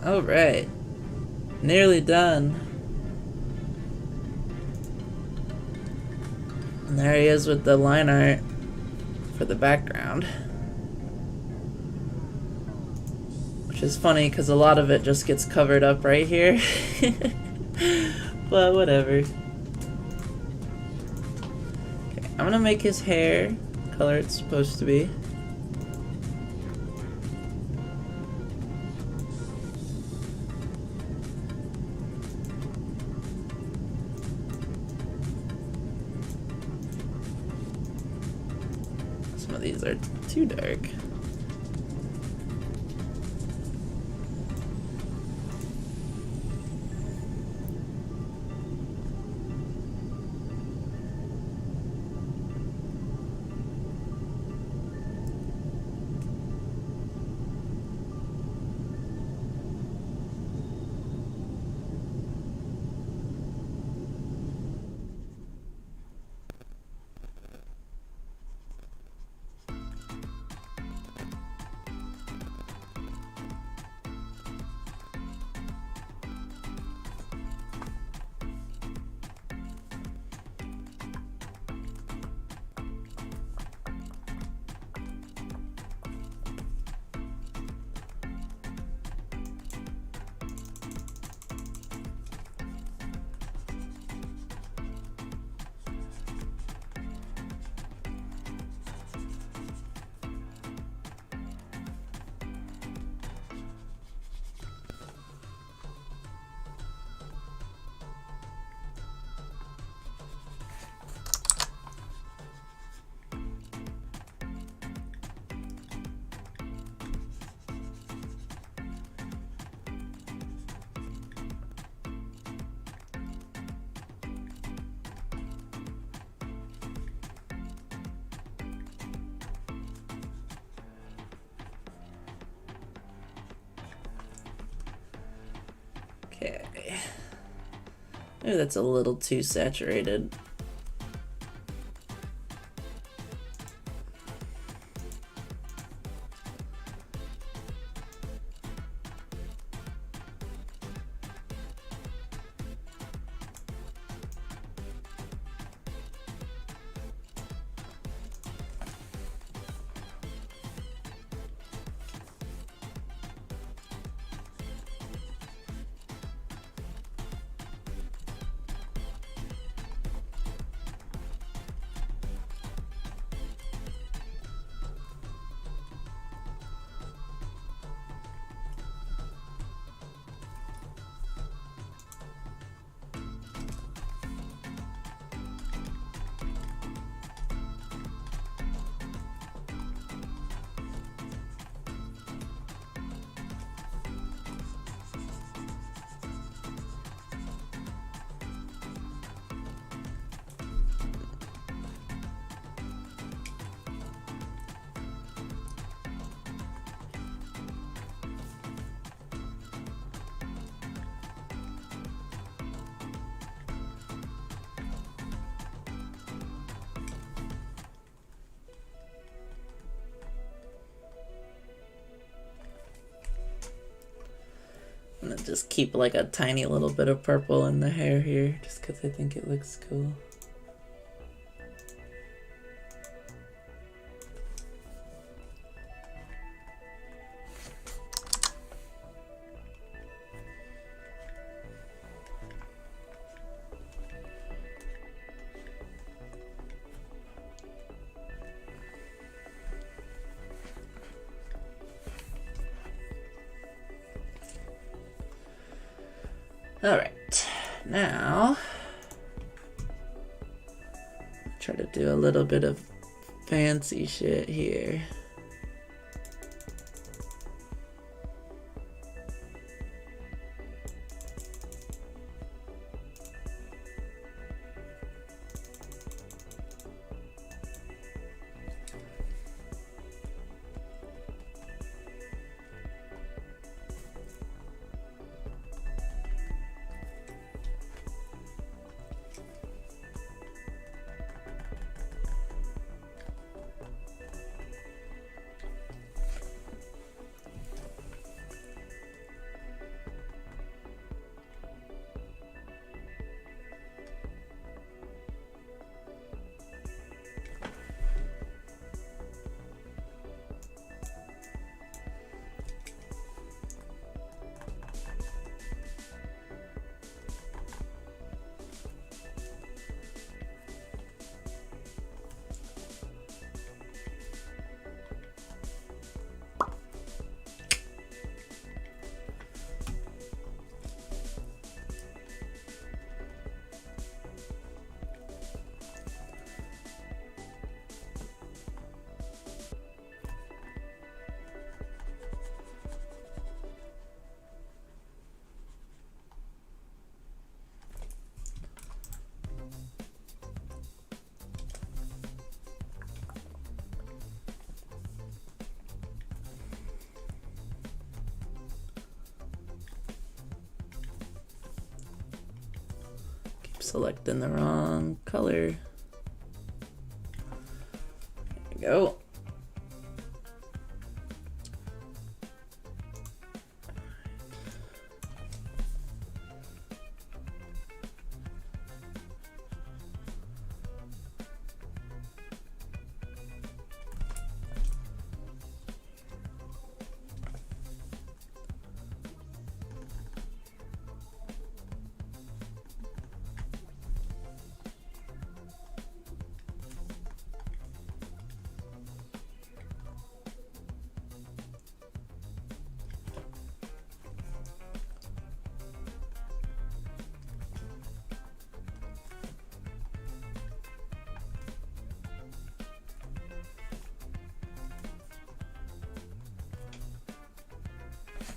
Alright. Nearly done. And there he is with the line art for the background. Which is funny because a lot of it just gets covered up right here. But whatever. Okay, I'm gonna make his hair the color it's supposed to be. Some of these are too dark. Okay. Maybe that's a little too saturated. I'm gonna just keep like a tiny little bit of purple in the hair here, just because I think it looks cool. Alright, now try to do a little bit of fancy shit here. Selecting the wrong color. There we go.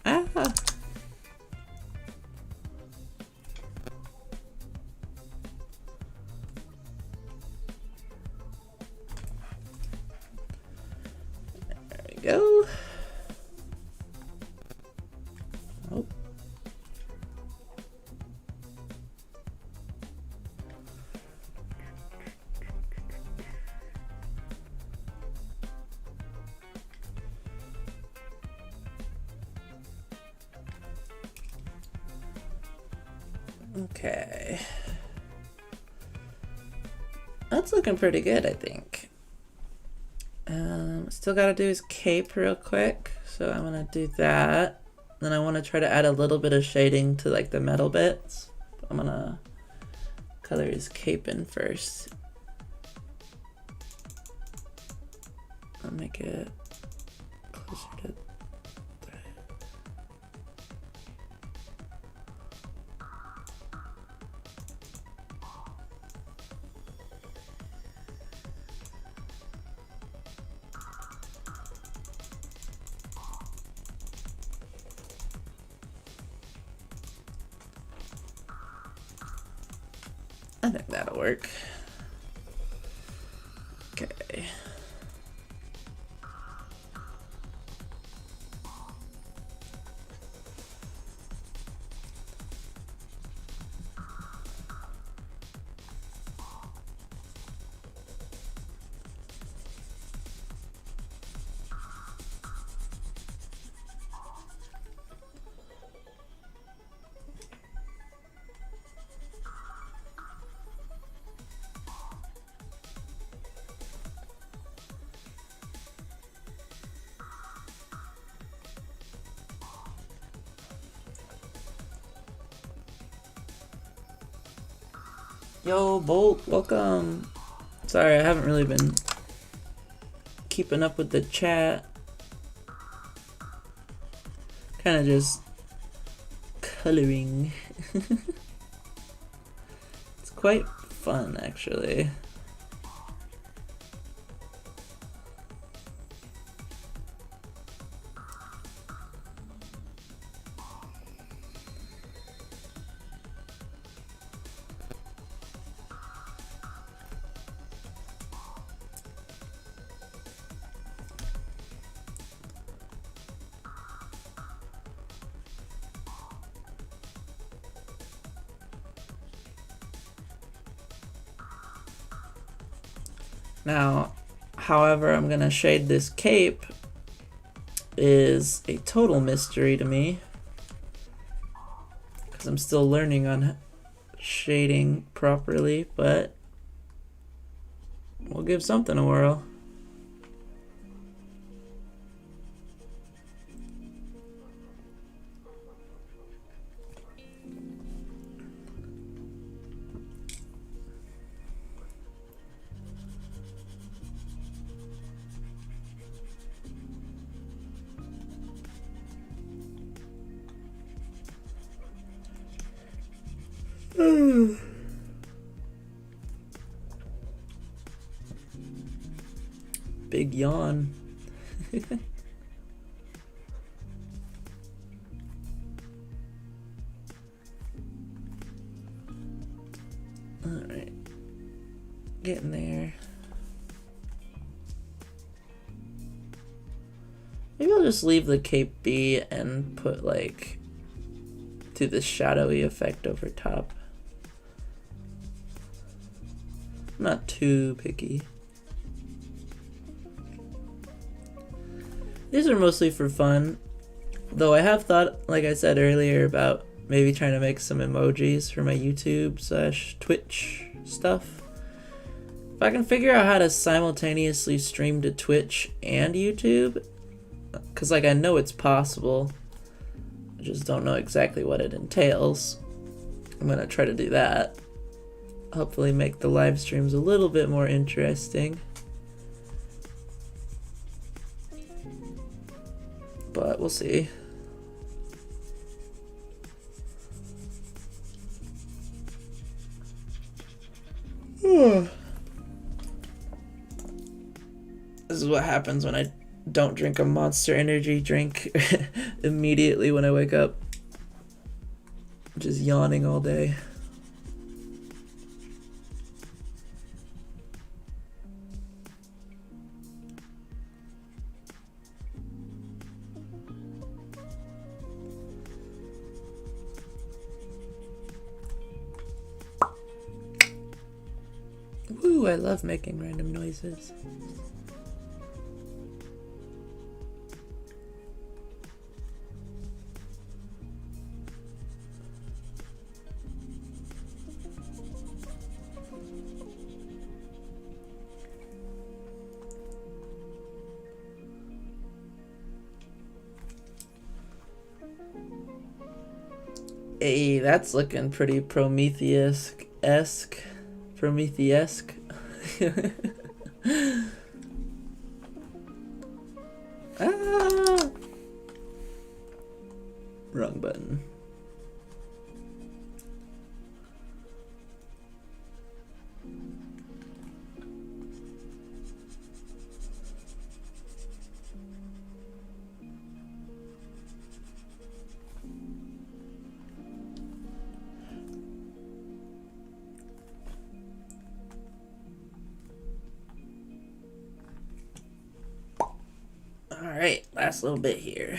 Ah. There we go. Oh. Okay. That's looking pretty good, I think. Still gotta do his cape real quick. So I'm gonna do that. Then I wanna try to add a little bit of shading to like the metal bits. I'm gonna color his cape in first. I'll make it closer to I think that'll work. Okay. Yo, Bolt, welcome. Sorry, I haven't really been keeping up with the chat. Kind of just coloring. It's quite fun, actually. Now, however I'm gonna shade this cape is a total mystery to me, because I'm still learning on shading properly, but we'll give something a whirl. Big yawn. Alright. Getting there. Maybe I'll just leave the cape be and put like do this shadowy effect over top. I'm not too picky. These are mostly for fun, though I have thought, like I said earlier, about maybe trying to make some emojis for my YouTube/Twitch stuff. If I can figure out how to simultaneously stream to Twitch and YouTube, because like I know it's possible, I just don't know exactly what it entails. I'm gonna try to do that. Hopefully make the live streams a little bit more interesting. But we'll see. This is what happens when I don't drink a Monster Energy drink immediately when I wake up. Just yawning all day. Woo, I love making random noises. Hey, that's looking pretty Prometheus-esque. Prometheus-esque. Ah! Wrong button. Alright, last little bit here.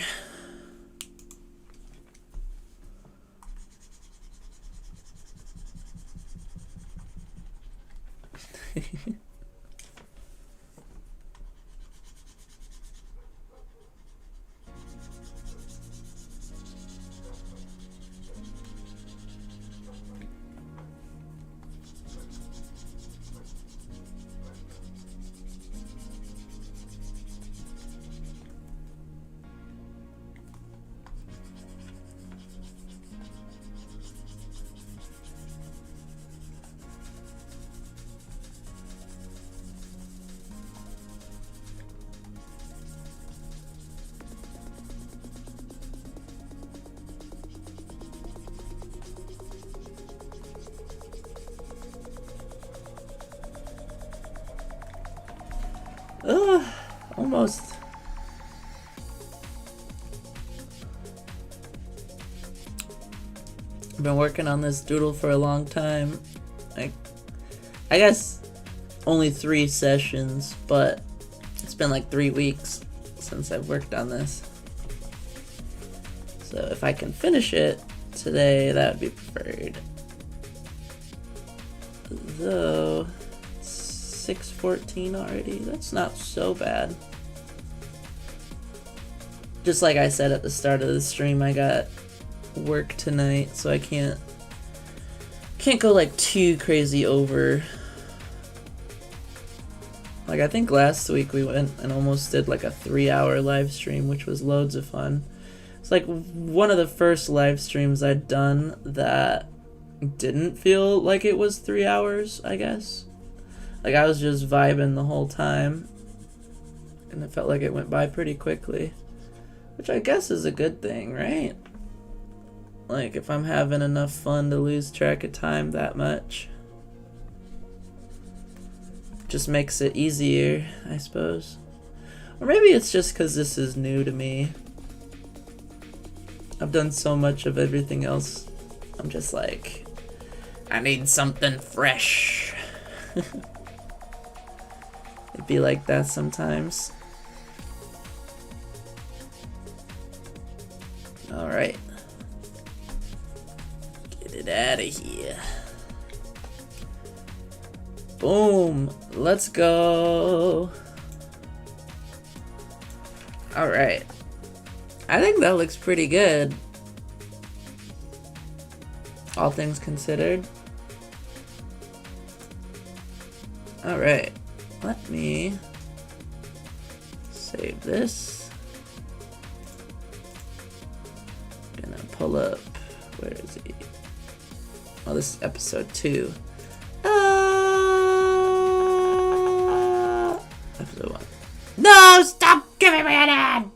almost. I've been working on this doodle for a long time. I guess only 3 sessions, but it's been like 3 weeks since I've worked on this. So if I can finish it today, that would be preferred. Though, it's 6:14 already. That's not so bad. Just like I said at the start of the stream, I got work tonight, so I can't go like too crazy over. Like, I think last week we went and almost did like a 3-hour live stream, which was loads of fun. It's like one of the first live streams I'd done that didn't feel like it was 3 hours, I guess. Like, I was just vibing the whole time, and it felt like it went by pretty quickly, which I guess is a good thing, right? Like, if I'm having enough fun to lose track of time that much, just makes it easier, I suppose. Or maybe it's just because this is new to me. I've done so much of everything else. I'm just like, I need something fresh. It'd be like that sometimes. Alright. Get it out of here. Boom. Let's go. Alright. I think that looks pretty good. All things considered. Alright. Let me save this. Gonna pull up. Where is he? Oh, this is episode 2. Episode 1. No! Stop giving me an ad!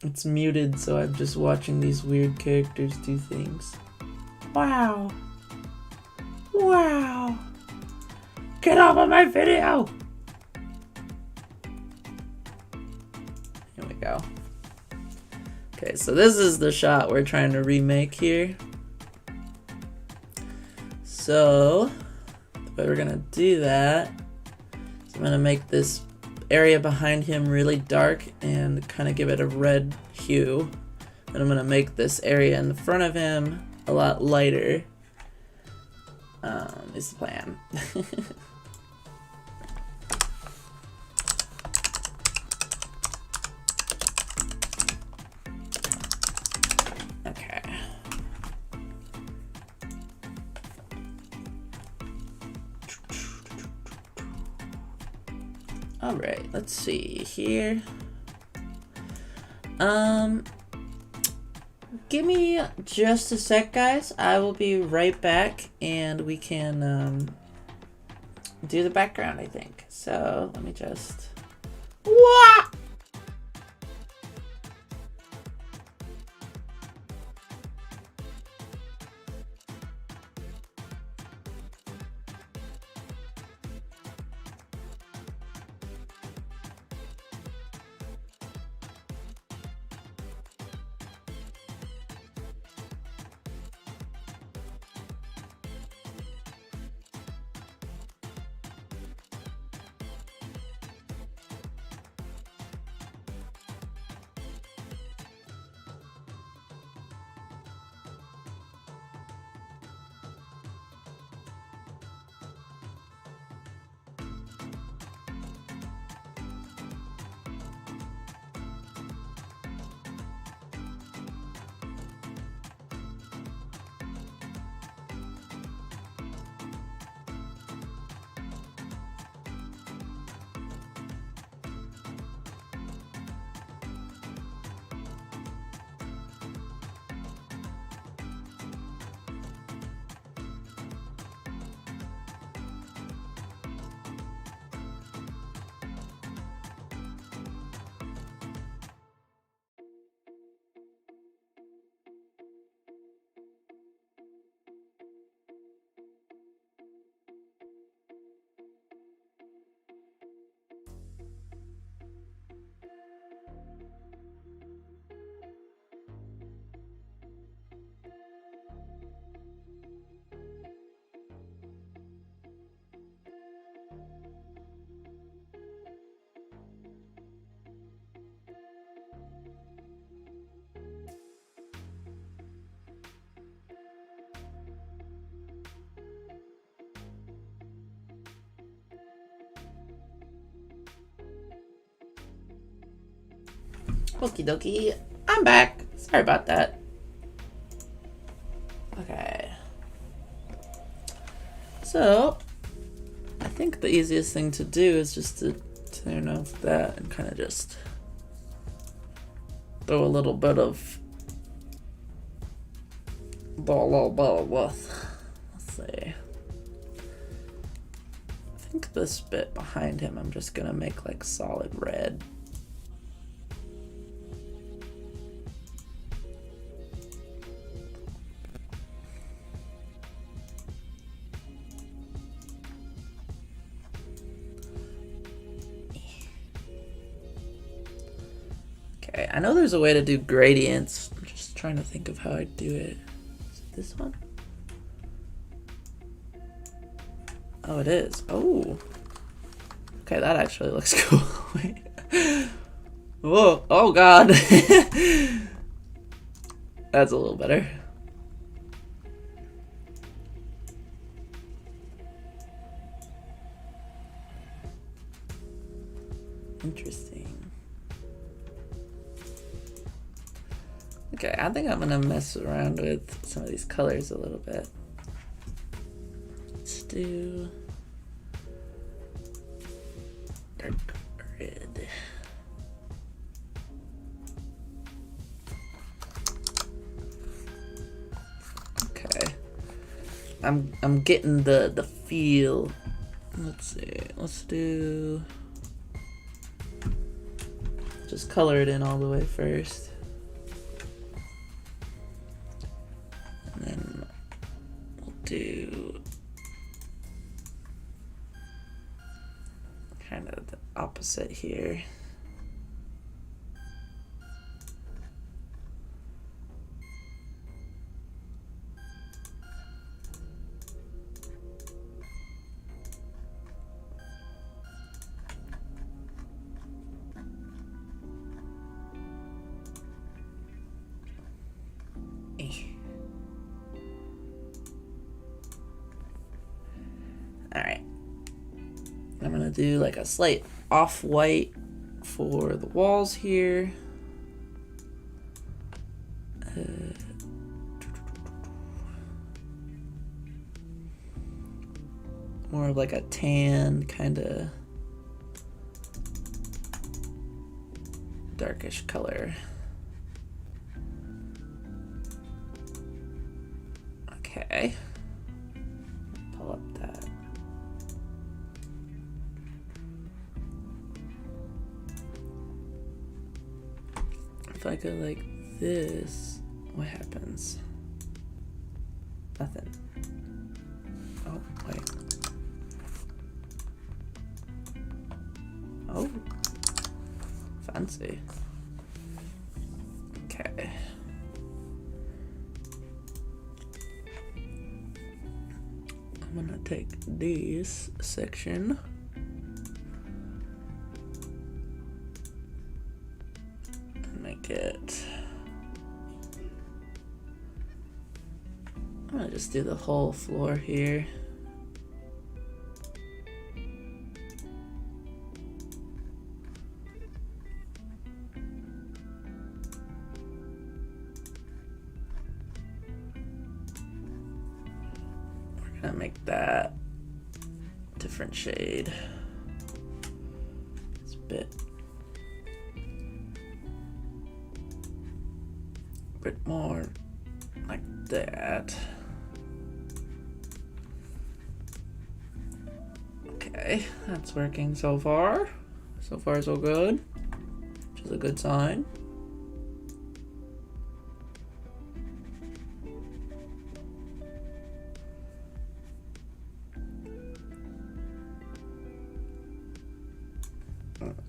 It's muted, so I'm just watching these weird characters do things. Wow. Wow. Get off of my video! Here we go. Okay, so this is the shot we're trying to remake here. So, the way we're gonna do that is I'm gonna make this area behind him really dark and kind of give it a red hue. And I'm gonna make this area in the front of him a lot lighter. Is the plan. Okay. Alright, let's see here. Give me just a sec, guys. I will be right back, and we can do the background, I think. So let me just... Wah! Okie dokie. I'm back. Sorry about that. Okay. So, I think the easiest thing to do is just to turn off that and kind of just throw a little bit of let's see. I think this bit behind him I'm just gonna make like solid red. Okay, I know there's a way to do gradients. I'm just trying to think of how I'd do it. Is it this one? Oh, it is. Oh. Okay, that actually looks cool. Wait. Whoa. Oh, God. That's a little better. Interesting. Okay, I think I'm gonna mess around with some of these colors a little bit. Let's do dark red. Okay. I'm getting the feel. Let's see. Let's do just color it in all the way first. And then we'll do kind of the opposite here. Alright. I'm gonna do like a slight off-white for the walls here. More of like a tan, kind of darkish color. Okay. Pull up that. If I go like this, what happens? Nothing. Oh, wait. Oh. Fancy. Okay. I'm gonna take this section and make it. I'm gonna just do the whole floor here. We're gonna make that different shade. It's a bit more like that. Okay, that's working so far. So far, so good, which is a good sign.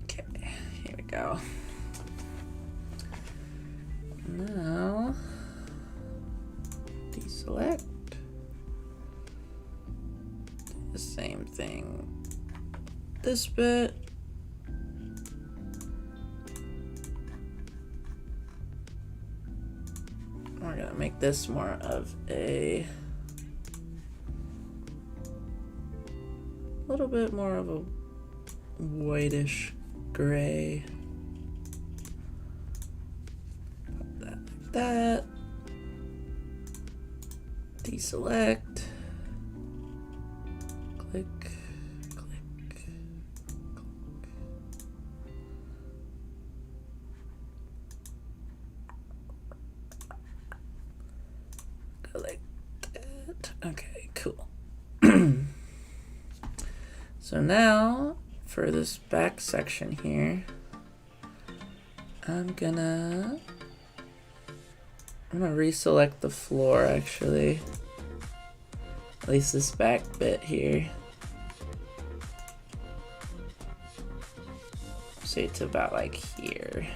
Okay, here we go. Now, deselect. Do the same thing. This bit. We're gonna make this more of a little bit more of a whitish gray. that. Deselect. Click. Click. Go like that. Okay, cool. So now, for this back section here, I'm gonna reselect the floor, actually. At least this back bit here. Say it's about like here.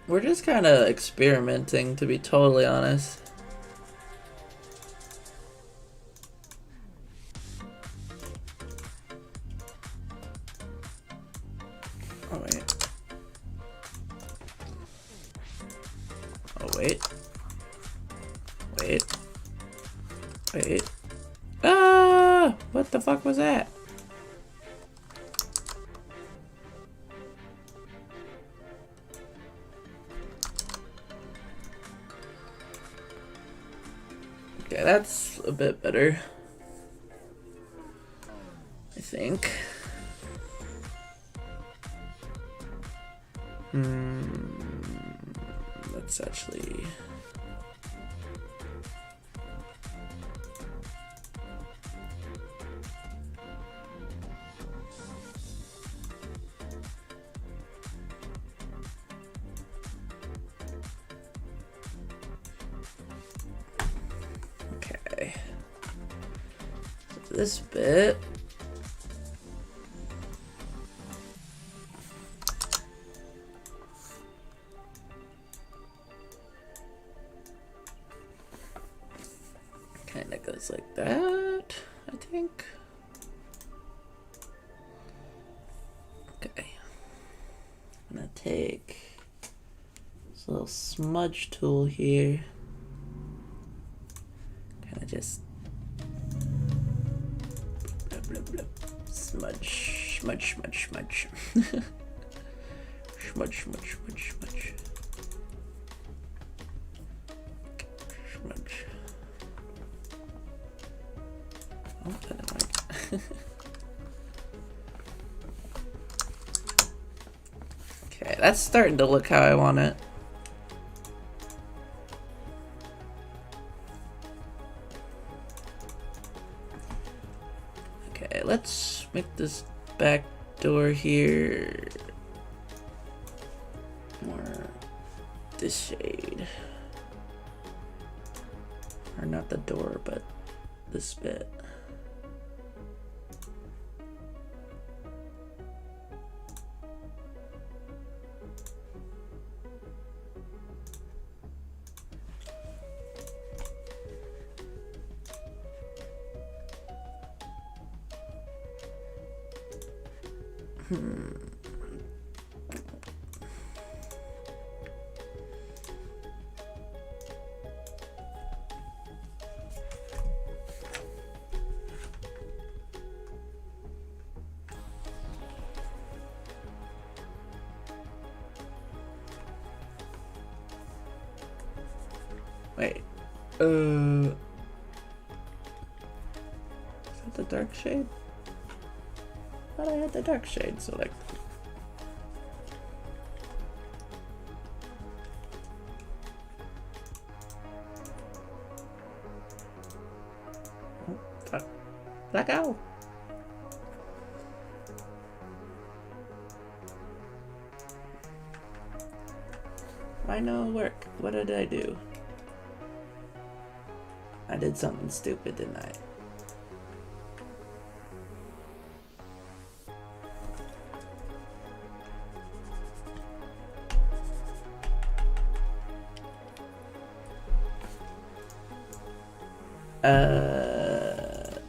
We're just kind of experimenting, to be totally honest. Oh, wait. Oh, wait. Wait. Wait. Ah! What the fuck was that? Okay, that's a bit better, I think. Let's actually... Okay. So this bit... kind of goes like that, I think. Okay. I'm gonna take this little smudge tool here. Kind of just smudge, smudge, smudge, smudge. Smudge, smudge, smudge, smudge. Smudge. Oh, that didn't work. Okay, that's starting to look how I want it. Okay, let's make this back door here more this shade. Or not the door, but this bit. Wait, is that the dark shade? I thought I had the dark shade selected. Oh, fuck. Let go! Why no work? What did I do? I did something stupid, didn't I?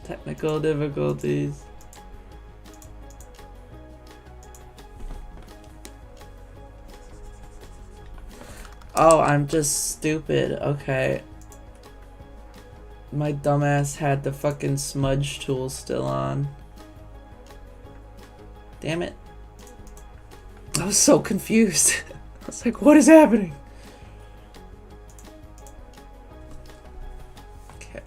Technical difficulties. Oh, I'm just stupid. Okay. My dumbass had the fucking smudge tool still on. Damn it. I was so confused. I was like, what is happening? Okay.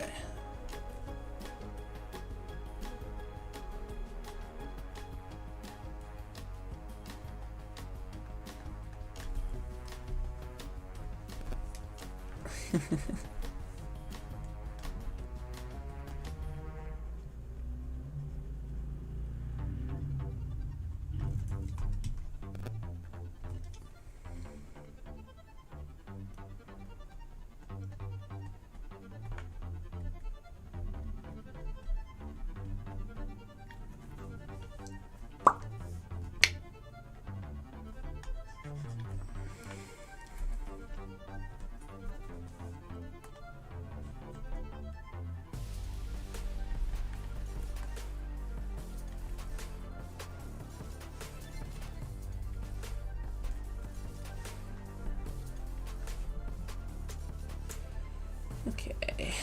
Okay,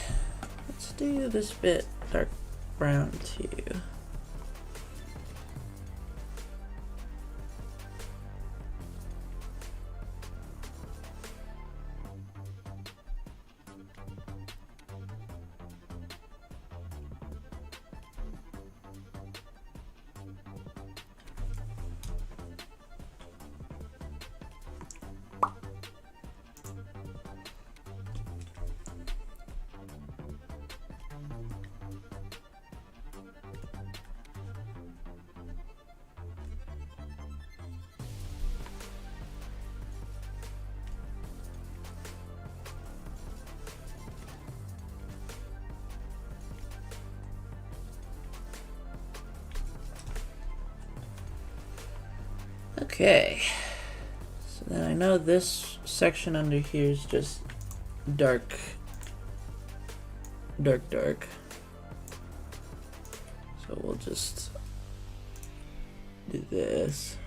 let's do this bit dark brown too. Okay, so then I know this section under here is just dark. So we'll just do this.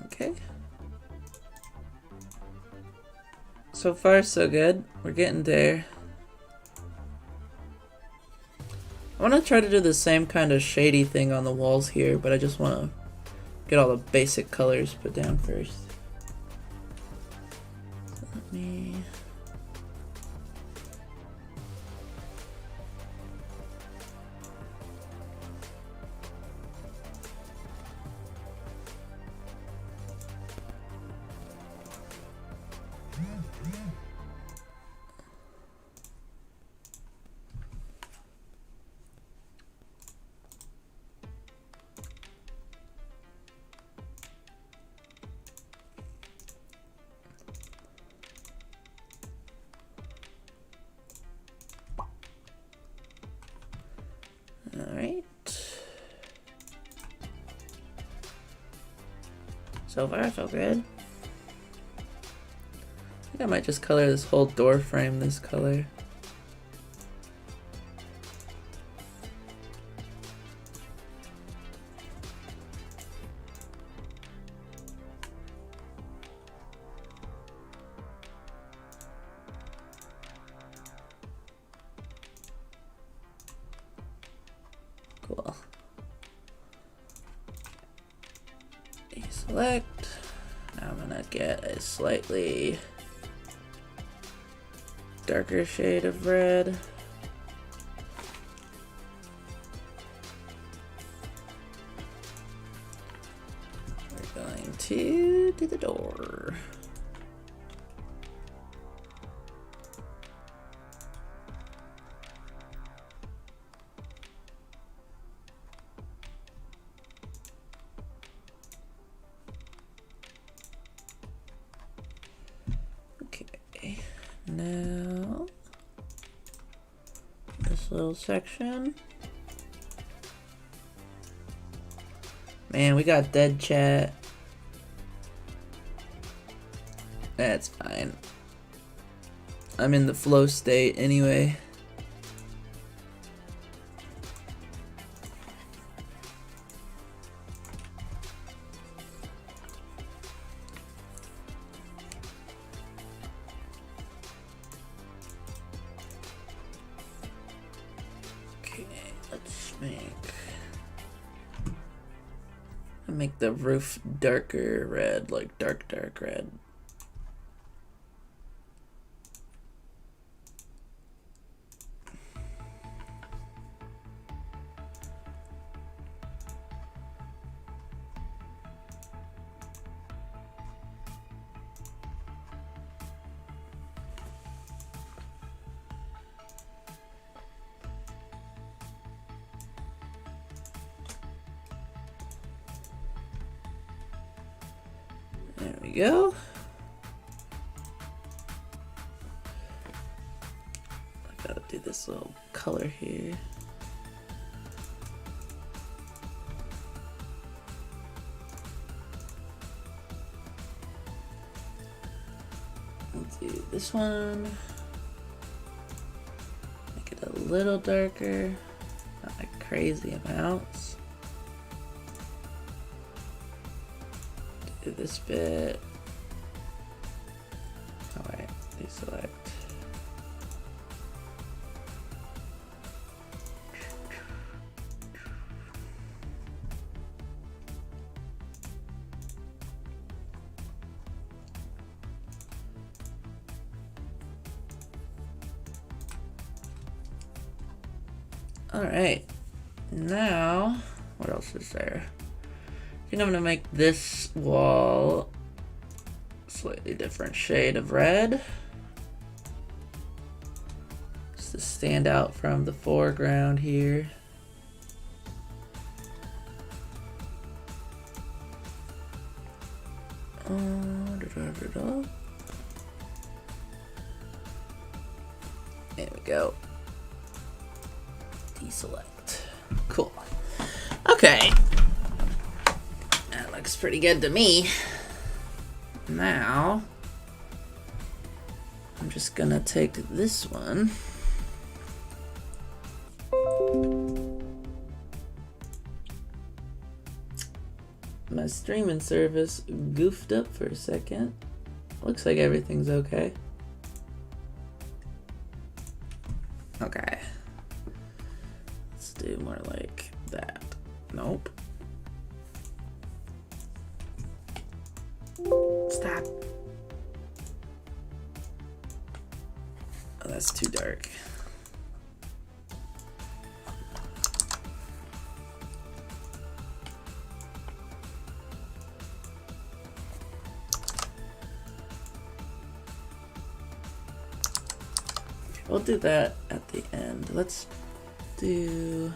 Okay. So far, so good. We're getting there. I want to try to do the same kind of shady thing on the walls here, but I just want to get all the basic colors put down first. Let me... Alright. So far, so good. I think I might just color this whole door frame this color. Cool. Deselect. Now I'm gonna get a slightly darker shade of red. We're going to do the door. Okay, now this little section. Man, we got dead chat. That's fine. I'm in the flow state anyway. make the roof darker red, like dark red. There we go. I gotta do this little color here. I'll do this one. Make it a little darker, not like crazy amounts. Do this bit. Alright, deselect. Alright, now, what else is there? I think I'm gonna make this wall a slightly different shade of red. Just to stand out from the foreground here. There we go. Deselect. Cool. Okay. That looks pretty good to me. Now, I'm just gonna take this one. My streaming service goofed up for a second. Looks like everything's okay. Okay. Let's do more like that. Nope. Stop. Oh, that's too dark. We'll do that at the end. Let's do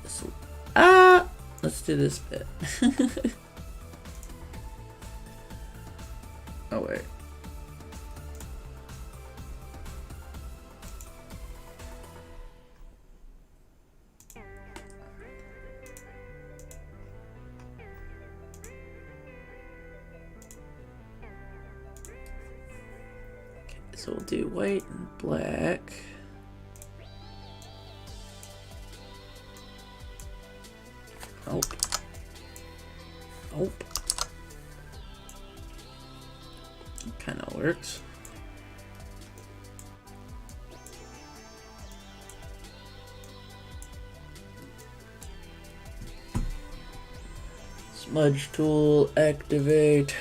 this. Let's do this bit. Oh wait. So we'll do white and black. Nope. Nope. Kind of works. Smudge tool, activate.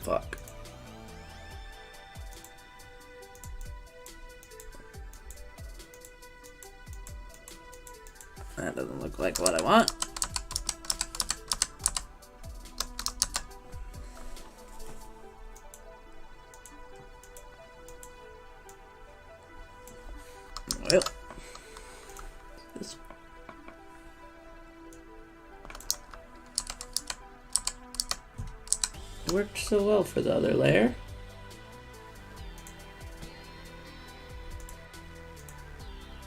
Fuck. That doesn't look like what I want. Well, this worked so well for the other layer.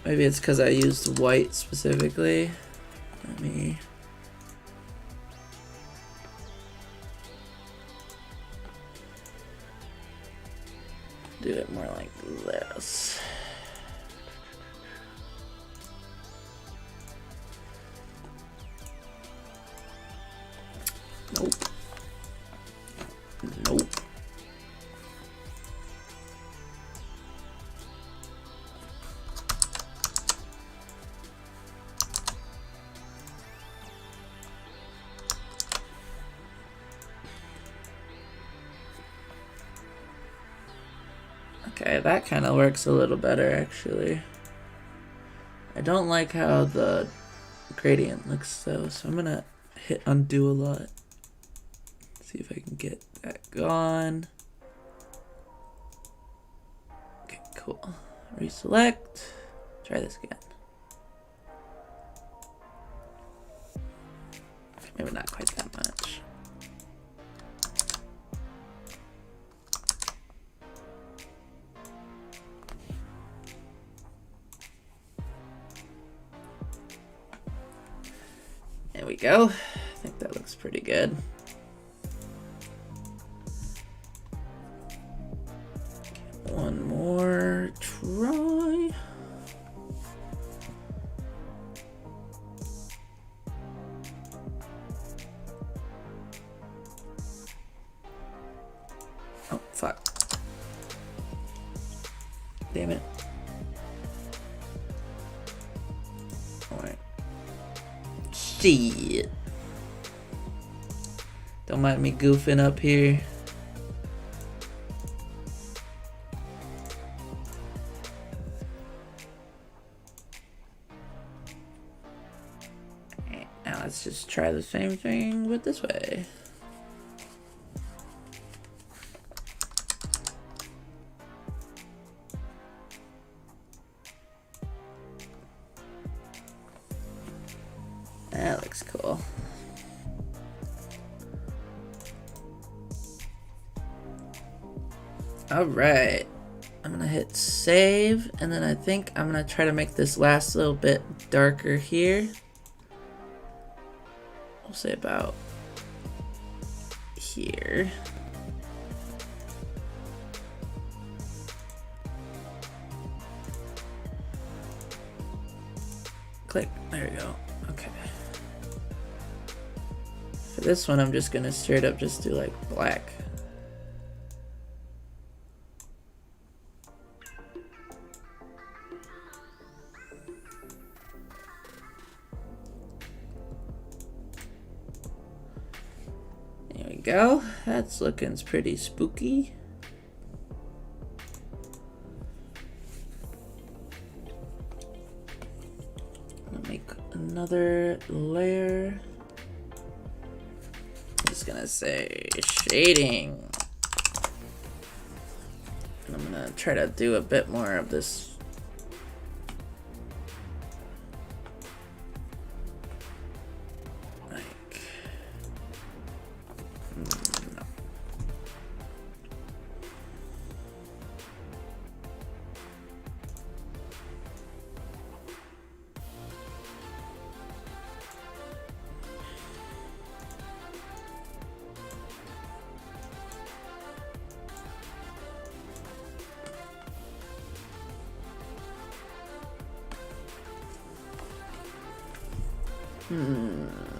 Maybe it's because I used white specifically. Let me do it more like this. Nope. Nope. Okay, that kind of works a little better, actually. I don't like how the gradient looks, though, so I'm gonna hit undo a lot. See if I can get that gone. Okay, cool. Reselect. Try this again. Maybe not quite that much. There we go. I think that looks pretty good. One more try. Oh, fuck. Damn it. Alright. Shit. Don't mind me goofing up here. Alright, now let's just try the same thing with this way. That looks cool. Alright. I'm gonna hit save, and then I think I'm gonna try to make this last little bit darker here. We'll say about here. Click. There we go. Okay. For this one, I'm just gonna straight up just do like black. There we go. That's looking pretty spooky. I'll make another layer. I'm just gonna say shading. And I'm gonna try to do a bit more of this.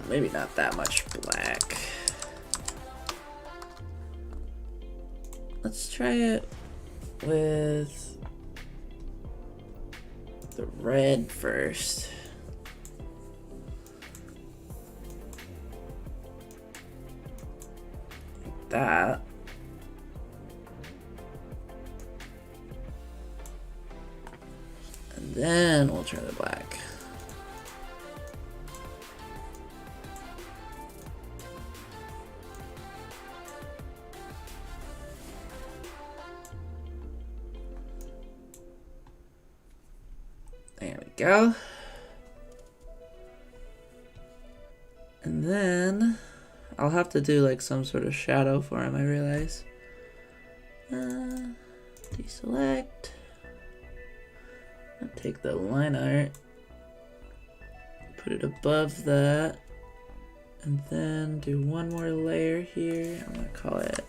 Maybe not that much black. Let's try it with the red first. Like that. And then we'll try the black. There we go. And then I'll have to do like some sort of shadow for him, I realize. Deselect. I'll take the line art, put it above that, and then do one more layer here. I'm gonna call it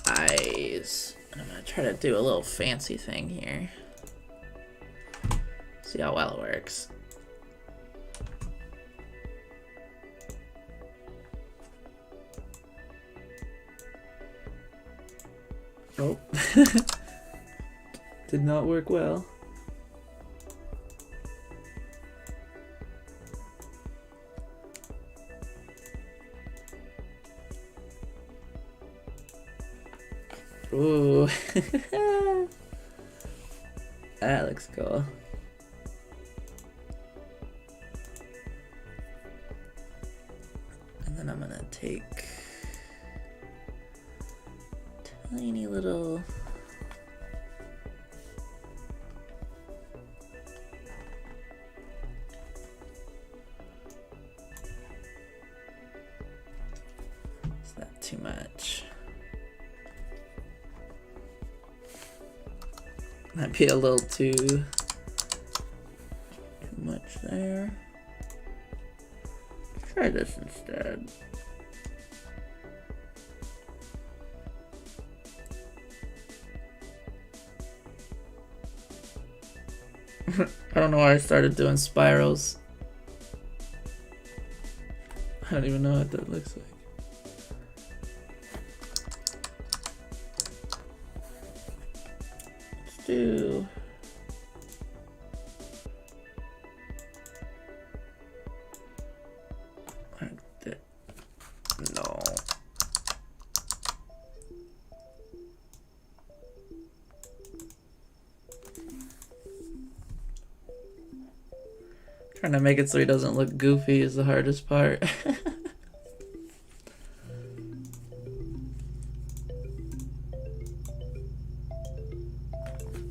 eyes. And I'm gonna try to do a little fancy thing here. See how well it works. Oh. Did not work well. Ooh. That looks cool. And then I'm gonna take tiny little is that too much? Might be a little too much there. Try this instead. I don't know why I started doing spirals. I don't even know what that looks like. Let's do no. Trying to make it so he doesn't look goofy is the hardest part.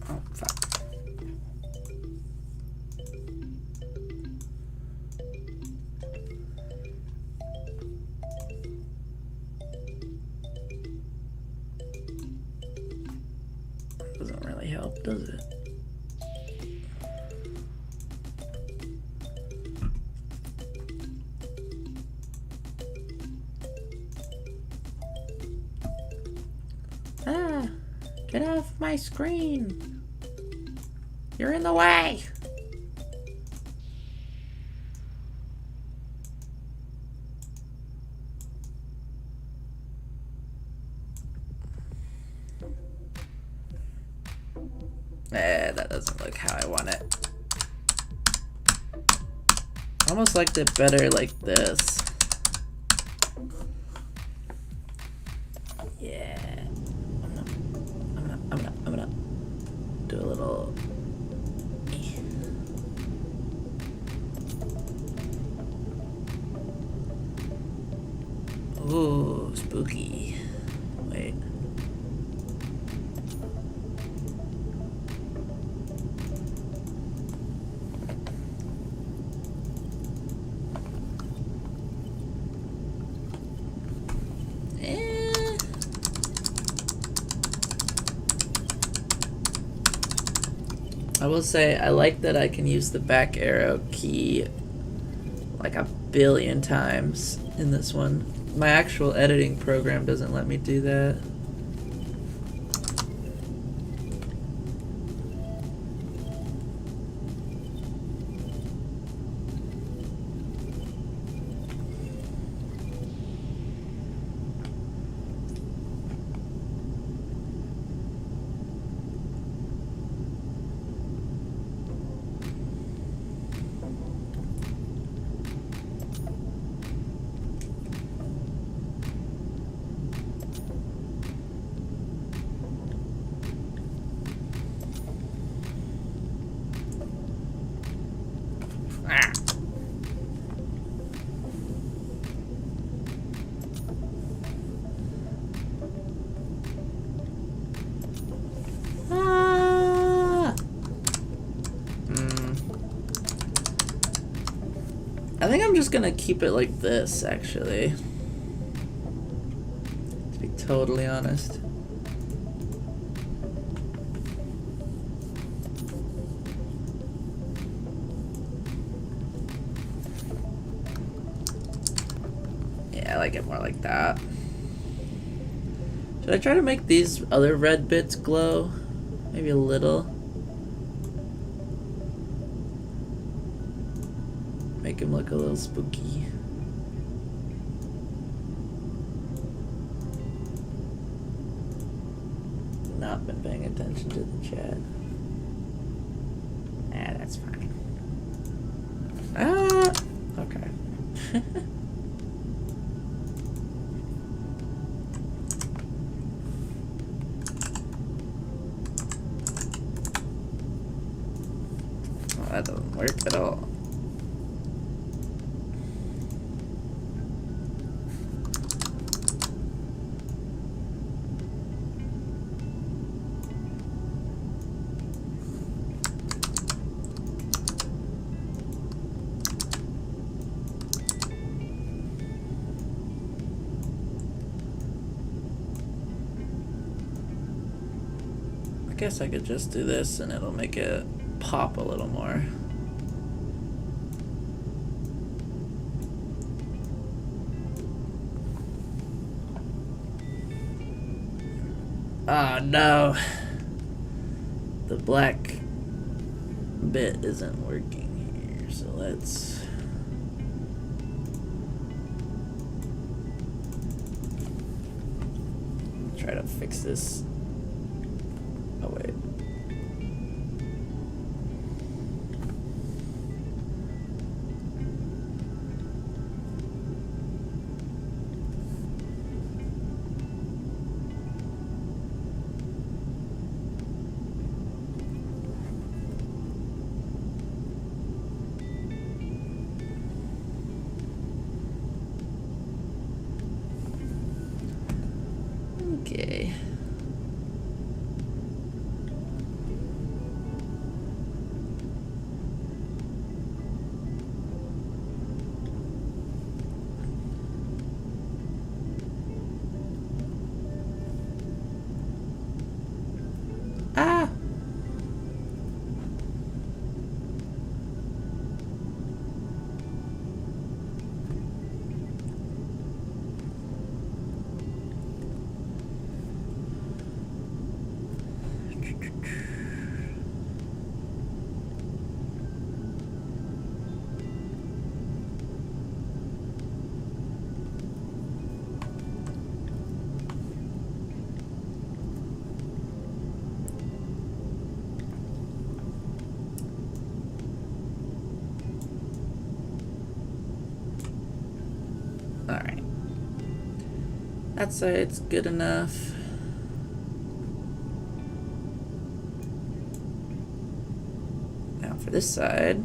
Oh, fuck. Doesn't really help, does it? Ah, get off my screen. You're in the way. That doesn't look how I want it. I almost liked it better like this. Yeah. I'm gonna do a little. Ooh, spooky. Wait. I will say I like that I can use the back arrow key like a billion times in this one. My actual editing program doesn't let me do that. I think I'm just gonna keep it like this, actually. To be totally honest. Yeah, I like it more like that. Should I try to make these other red bits glow? Maybe a little. Make him look a little spooky. Not been paying attention to the chat. Ah, that's fine. Ah, okay. that doesn't work at all. I guess I could just do this and it'll make it pop a little more. Oh no, the black bit isn't working here, so let's try to fix this. Oh wait. Okay. Ah! Alright. That side's good enough. Now for this side.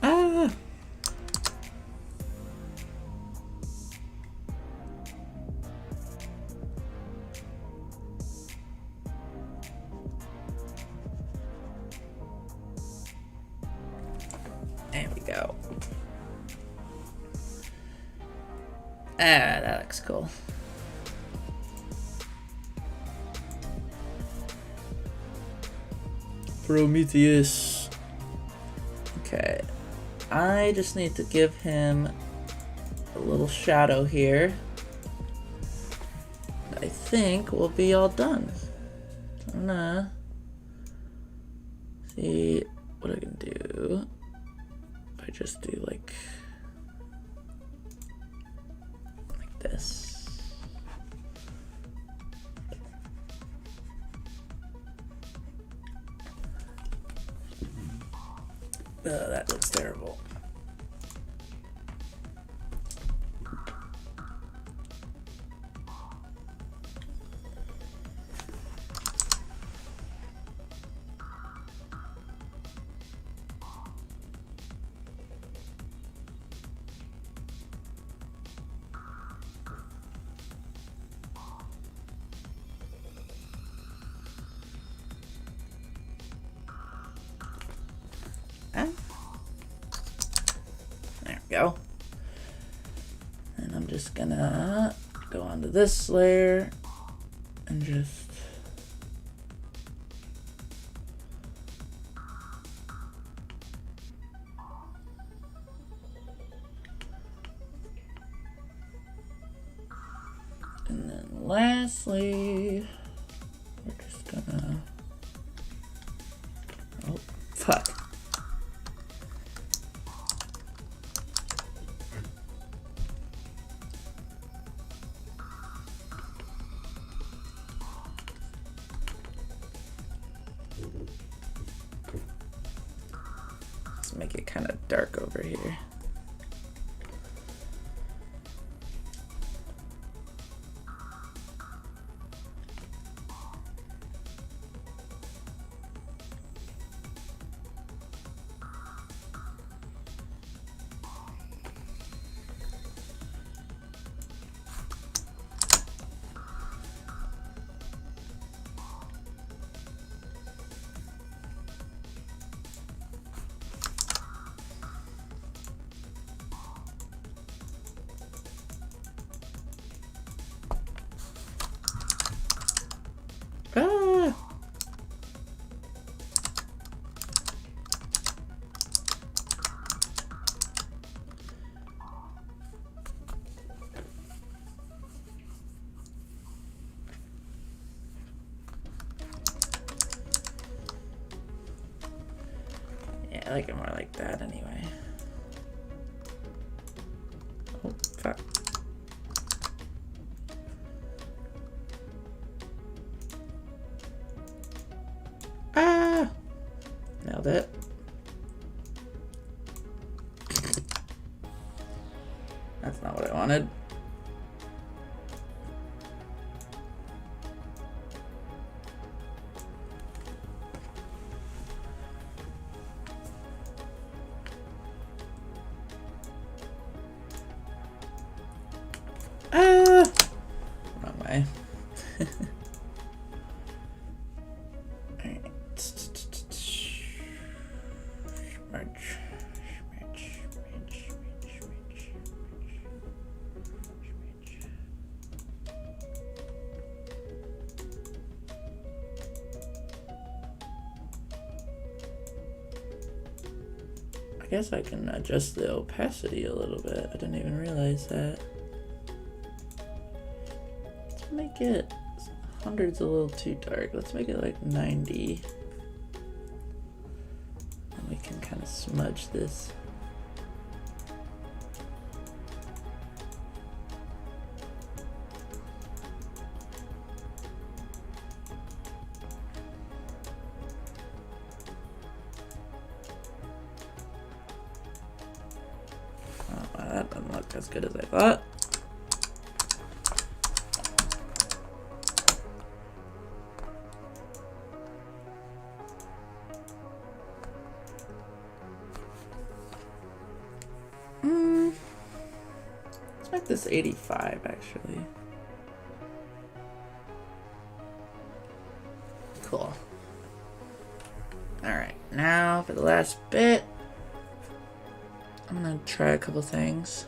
Ah! There we go. Ah, that looks cool. Prometheus. Okay. I just need to give him a little shadow here. I think we'll be all done. I'm gonna see what I can do. If I just do like this. That looks terrible. There we go. And I'm just gonna go onto this layer and just and then lastly we're just gonna fuck. Let's make it kind of dark over here. Ah. Yeah, I like it more like that anyway. Oh, fuck. Ah! Nailed it. That's not what I wanted. Ah! Wrong way. I guess I can adjust the opacity a little bit. I didn't even realize that. Let's make it 100's a little too dark. Let's make it like 90. And we can kind of smudge this. That doesn't look as good as I thought. Let's make this 85 actually. Cool. Alright, now for the last bit. I'm gonna try a couple things.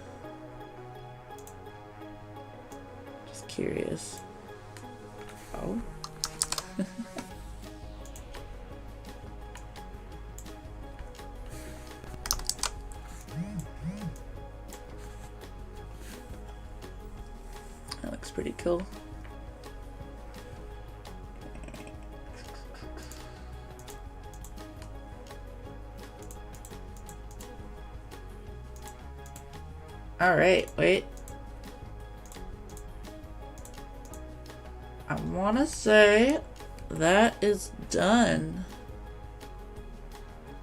Just curious. Oh. That looks pretty cool. All right, wait. I want to say that is done.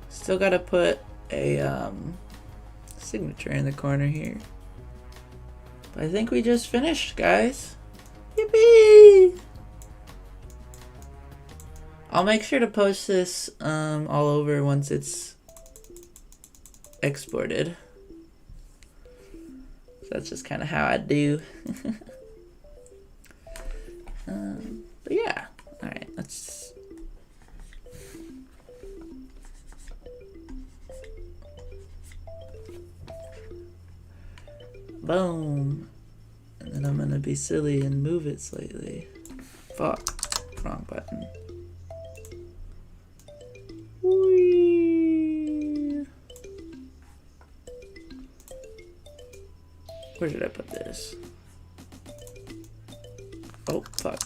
Still got to put a signature in the corner here. But I think we just finished, guys. Yippee! I'll make sure to post this all over once it's exported. So that's just kind of how I do. But yeah, all right, let's. Boom. And then I'm gonna be silly and move it slightly. Fuck, wrong button. Whee. Where did I put this? Oh, fuck.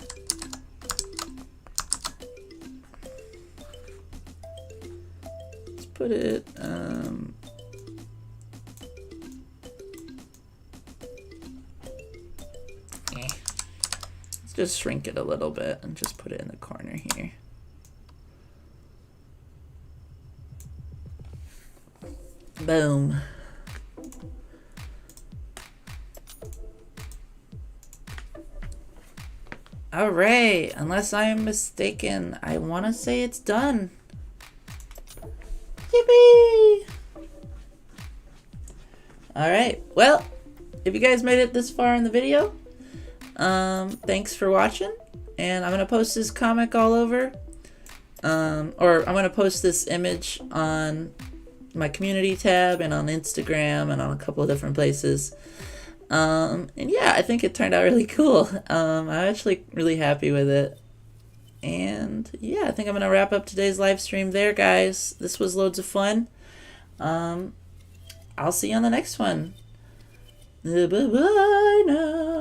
Let's put it, let's just shrink it a little bit and just put it in the corner here. Boom. Alright, unless I am mistaken, I want to say it's done. Yippee! Alright, well, if you guys made it this far in the video, thanks for watching, and I'm going to post this comic all over, or I'm going to post this image on my community tab and on Instagram and on a couple of different places. And yeah, I think it turned out really cool. I'm actually really happy with it. And yeah, I think I'm going to wrap up today's live stream there, guys. This was loads of fun. I'll see you on the next one. Bye-bye now.